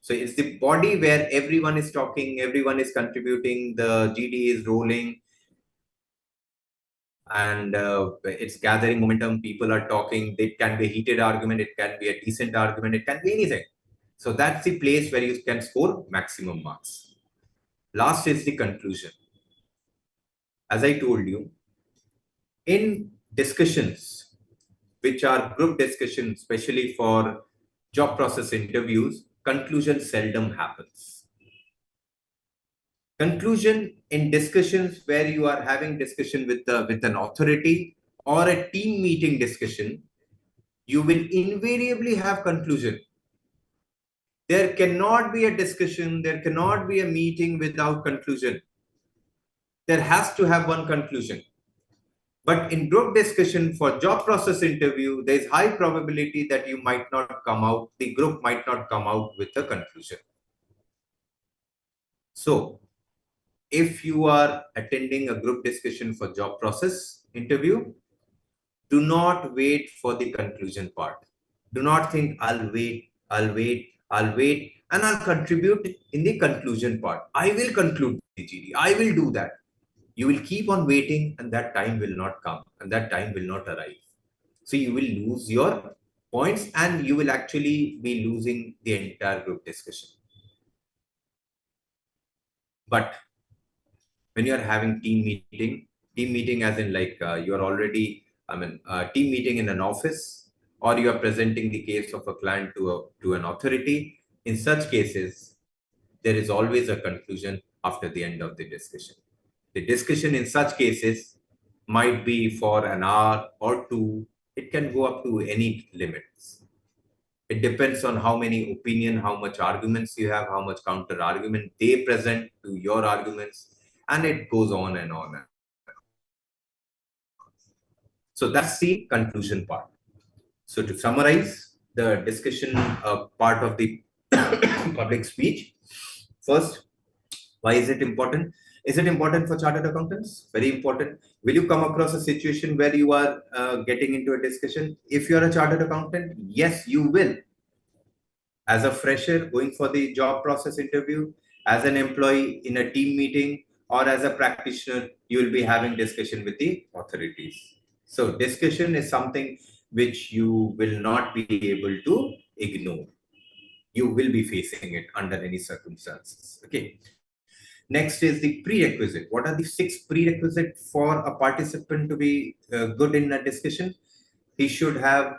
So it's the body where everyone is talking, everyone is contributing, the GD is rolling, and it's gathering momentum. People are talking. It can be a heated argument. It can be a decent argument. It can be anything. So that's the place where you can score maximum marks. Last is the conclusion. As I told you, in discussions, which are group discussions, especially for job process interviews, conclusion seldom happens. Conclusion in discussions where you are having discussion with an authority or a team meeting discussion, you will invariably have conclusion. There cannot be a discussion, there cannot be a meeting without conclusion. There has to have one conclusion. But in group discussion for job process interview, there is high probability that you might not come out, the group might not come out with a conclusion. So if you are attending a group discussion for job process interview, do not wait for the conclusion part. Do not think I'll wait, and I'll contribute in the conclusion part. I will conclude the GD. I will do that. You will keep on waiting and that time will not come and that time will not arrive. So you will lose your points and you will actually be losing the entire group discussion. But when you are having team meeting as in like you're already, team meeting in an office, or you are presenting the case of a client to an authority, in such cases, there is always a conclusion after the end of the discussion. The discussion in such cases might be for an hour or two. It can go up to any limits. It depends on how many opinion, how much arguments you have, how much counter argument they present to your arguments, and it goes on and on. So that's the conclusion part. So to summarize the discussion part of the public speech, first, why is it important? Is it important for chartered accountants? Very important. Will you come across a situation where you are getting into a discussion? If you're a chartered accountant, yes, you will. As a fresher going for the job process interview, as an employee in a team meeting, or as a practitioner, you will be having discussion with the authorities. So discussion is something which you will not be able to ignore. You will be facing it under any circumstances. Okay. Next is the prerequisite. What are the 6 prerequisites for a participant to be good in a discussion? He should have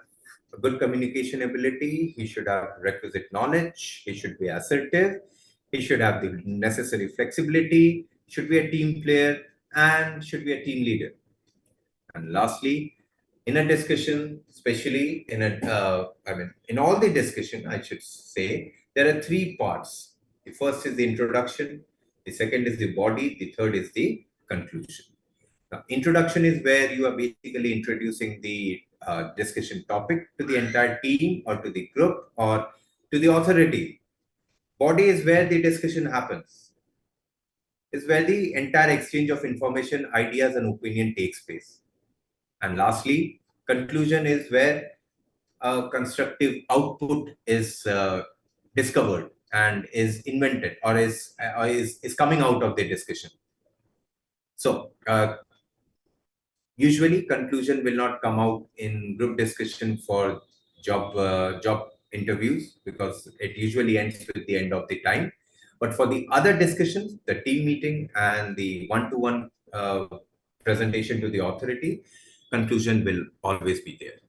a good communication ability. He should have requisite knowledge. He should be assertive. He should have the necessary flexibility. Should be a team player and should be a team leader. And lastly, in a discussion, especially in in all the discussion, I should say, there are 3 parts. The first is the introduction. The second is the body. The third is the conclusion. Now, introduction is where you are basically introducing the discussion topic to the entire team or to the group or to the authority. Body is where the discussion happens. Is where the entire exchange of information, ideas, and opinion takes place. And lastly, conclusion is where a constructive output is discovered and is invented or is coming out of the discussion. So usually conclusion will not come out in group discussion for job interviews because it usually ends with the end of the time. But for the other discussions, the team meeting and the one-to-one presentation to the authority, conclusion will always be there.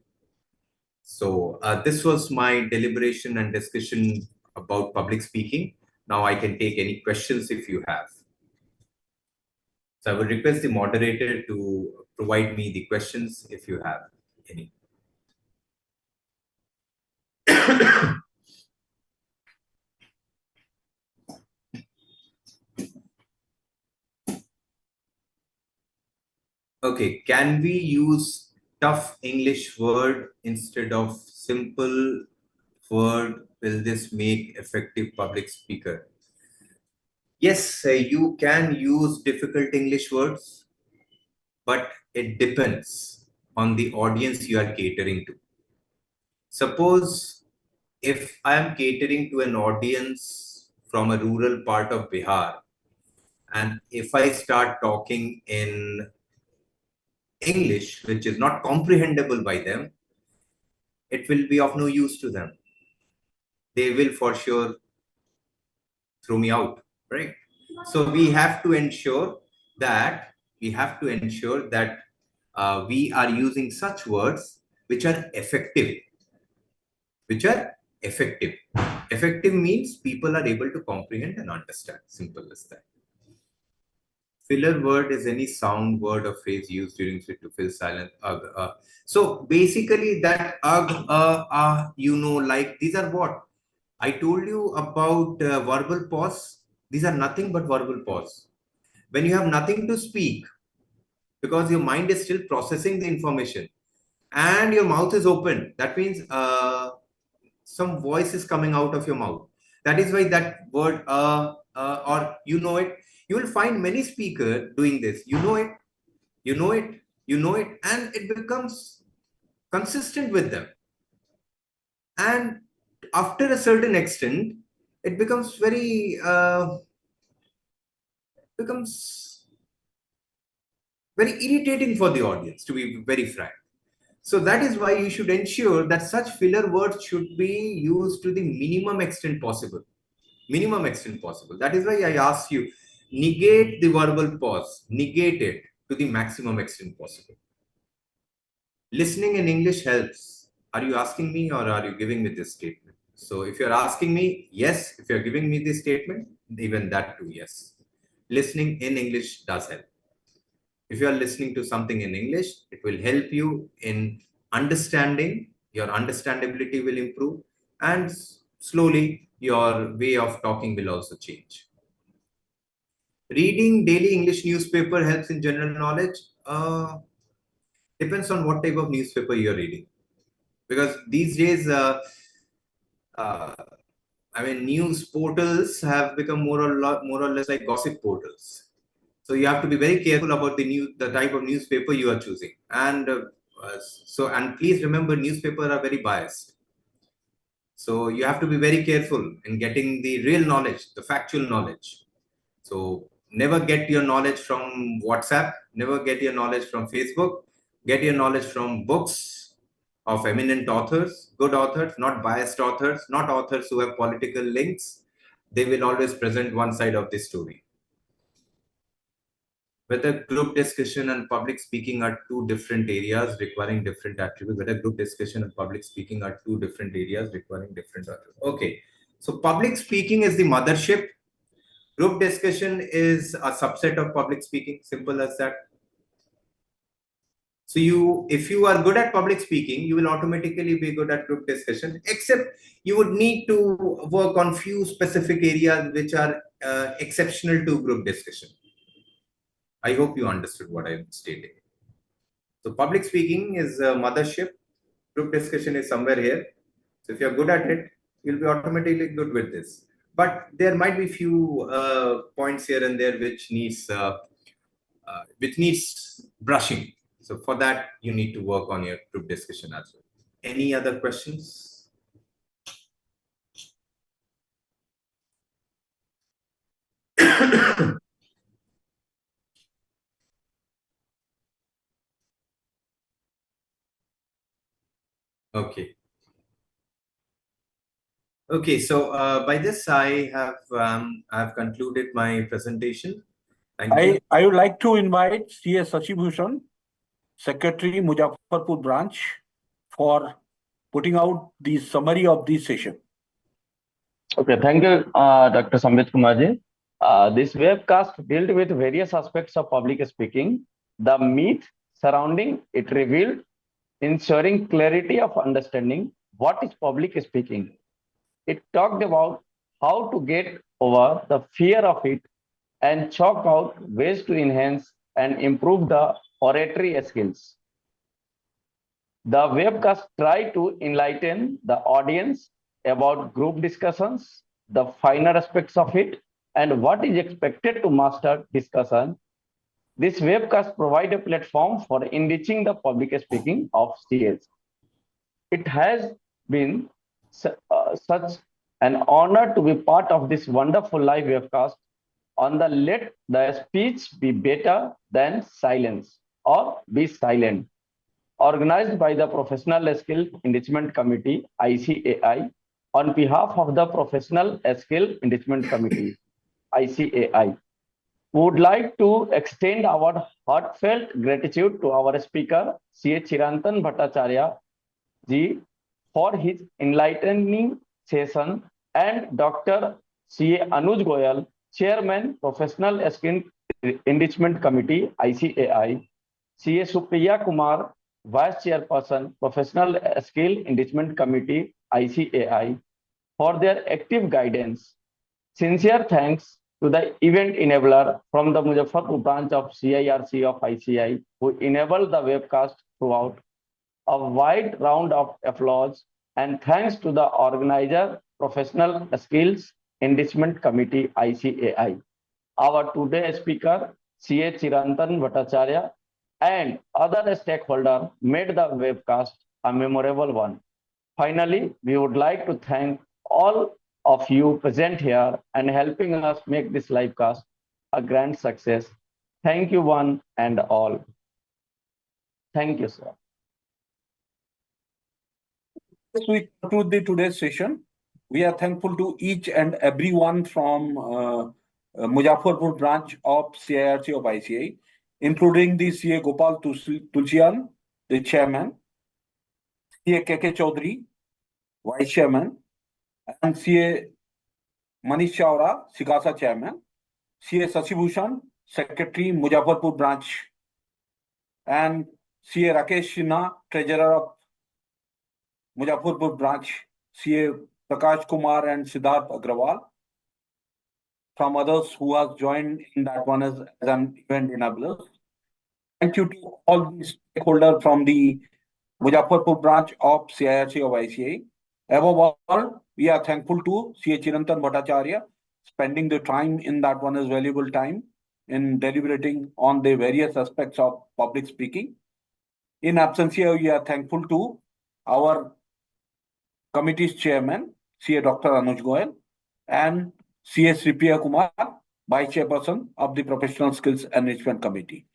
So this was my deliberation and discussion about public speaking. Now I can take any questions if you have. So I would request the moderator to provide me the questions if you have any. Okay, can we use tough English word instead of simple word? Will this make effective public speaker? Yes, you can use difficult English words, but it depends on the audience you are catering to. Suppose if I am catering to an audience from a rural part of Bihar, and if I start talking in English, which is not comprehensible by them, it will be of no use to them. They will for sure throw me out, right? So we have to ensure that we are using such words which are effective. Effective means people are able to comprehend and understand. Simple as that. Filler word is any sound, word, or phrase used during speech to fill silence. So basically that like these are what? I told you about verbal pause. These are nothing but verbal pause. When you have nothing to speak, because your mind is still processing the information and your mouth is open, that means some voice is coming out of your mouth. That is why that word or you know it, you will find many speakers doing this. You know it, you know it, you know it, and it becomes consistent with them. And after a certain extent, it becomes very irritating for the audience, to be very frank. So that is why you should ensure that such filler words should be used to the minimum extent possible. Minimum extent possible. That is why I asked you, negate the verbal pause, negate it to the maximum extent possible. Listening in English helps. Are you asking me or are you giving me this statement? So if you're asking me, yes. If you're giving me this statement, even that too, yes. Listening in English does help. If you are listening to something in English, it will help you in understanding. Your understandability will improve, and slowly your way of talking will also change. Reading daily English newspaper helps in general knowledge. Depends on what type of newspaper you're reading. Because these days, news portals have become more or less like gossip portals. So you have to be very careful about the type of newspaper you are choosing. And and please remember, newspapers are very biased. So you have to be very careful in getting the real knowledge, the factual knowledge. So never get your knowledge from WhatsApp, never get your knowledge from Facebook, get your knowledge from books of eminent authors, good authors, not biased authors, not authors who have political links. They will always present one side of the story. Whether group discussion and public speaking are two different areas requiring different attributes. Whether group discussion and public speaking are two different areas requiring different attributes. Okay, so public speaking is the mothership. Group discussion is a subset of public speaking, simple as that. So if you are good at public speaking, you will automatically be good at group discussion, except you would need to work on few specific areas which are exceptional to group discussion. I hope you understood what I'm stating. So public speaking is a mothership, group discussion is somewhere here. So if you're good at it, you'll be automatically good with this. But there might be few points here and there which needs brushing. So for that, you need to work on your group discussion as well. Any other questions? Okay. Okay, so by this I have concluded my presentation. Thank you. I would like to invite C.S. Sachibhushan, Secretary, Muzaffarpur branch, for putting out the summary of this session. Okay, thank you, Dr. Sambit Kumarji. This webcast dealt with various aspects of public speaking. The myth surrounding it revealed, ensuring clarity of understanding what is public speaking. It talked about how to get over the fear of it and chalk out ways to enhance and improve the oratory skills. The webcast tried to enlighten the audience about group discussions, the finer aspects of it, and what is expected to master discussion. This webcast provides a platform for enriching the public speaking of CS. It has been such an honor to be part of this wonderful live webcast on the Let the Speech Be Better Than Silence or Be Silent, organized by the Professional Skill Enrichment Committee, ICAI, on behalf of the Professional Skill Enrichment Committee, ICAI. We would like to extend our heartfelt gratitude to our speaker, C.A. Chirantan Bhattacharya ji, for his enlightening session, and Dr. C.A. Anuj Goyal, Chairman, Professional Skill Enrichment Committee, ICAI, C.A. Supriya Kumar, Vice Chairperson, Professional Skill Enrichment Committee, ICAI, for their active guidance. Sincere thanks to the event enabler from the Muzaffarpur branch of CIRC of ICI, who enabled the webcast throughout. A wide round of applause, and thanks to the organizer, Professional Skills Enrichment Committee, ICAI. Our today's speaker, CA Chirantan Bhattacharya, and other stakeholders made the webcast a memorable one. Finally, we would like to thank all of you present here and helping us make this livecast a grand success. Thank you one and all. Thank you, sir. As we conclude today's session, we are thankful to each and everyone from Muzaffarpur branch of CIRC of ICI, including the CA Gopal Tulsian, the chairman, CA KK Chaudhary, vice chairman, and CA Manish Chawra, Sikasa chairman, CA Sasibhushan, secretary, Muzaffarpur branch, and CA Rakesh Sinha, treasurer of Muzaffarpur branch, CA Prakash Kumar and Siddharth Agrawal, from others who have joined in that one as an event enabler. Thank you to all the stakeholders from the Muzaffarpur branch of CIRC of ICI. Above all, we are thankful to CA Chirantan Bhattacharya, spending the time in that one as valuable time in deliberating on the various aspects of public speaking. In absentia, we are thankful to our committee's chairman, CA Dr. Anuj Goyal, and CA Sripriya Kumar, vice chairperson of the Professional Skills Enrichment Committee.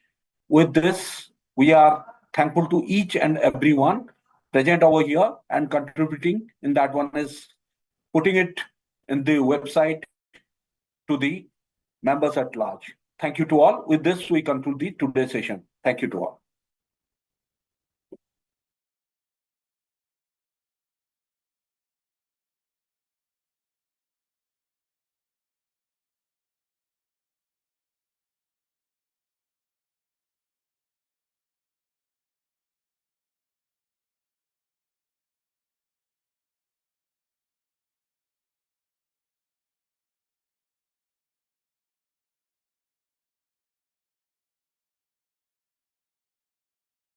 With this, we are thankful to each and everyone present over here and contributing in that one is putting it in the website to the members at large. Thank you to all. With this, we conclude the today's session. Thank you to all.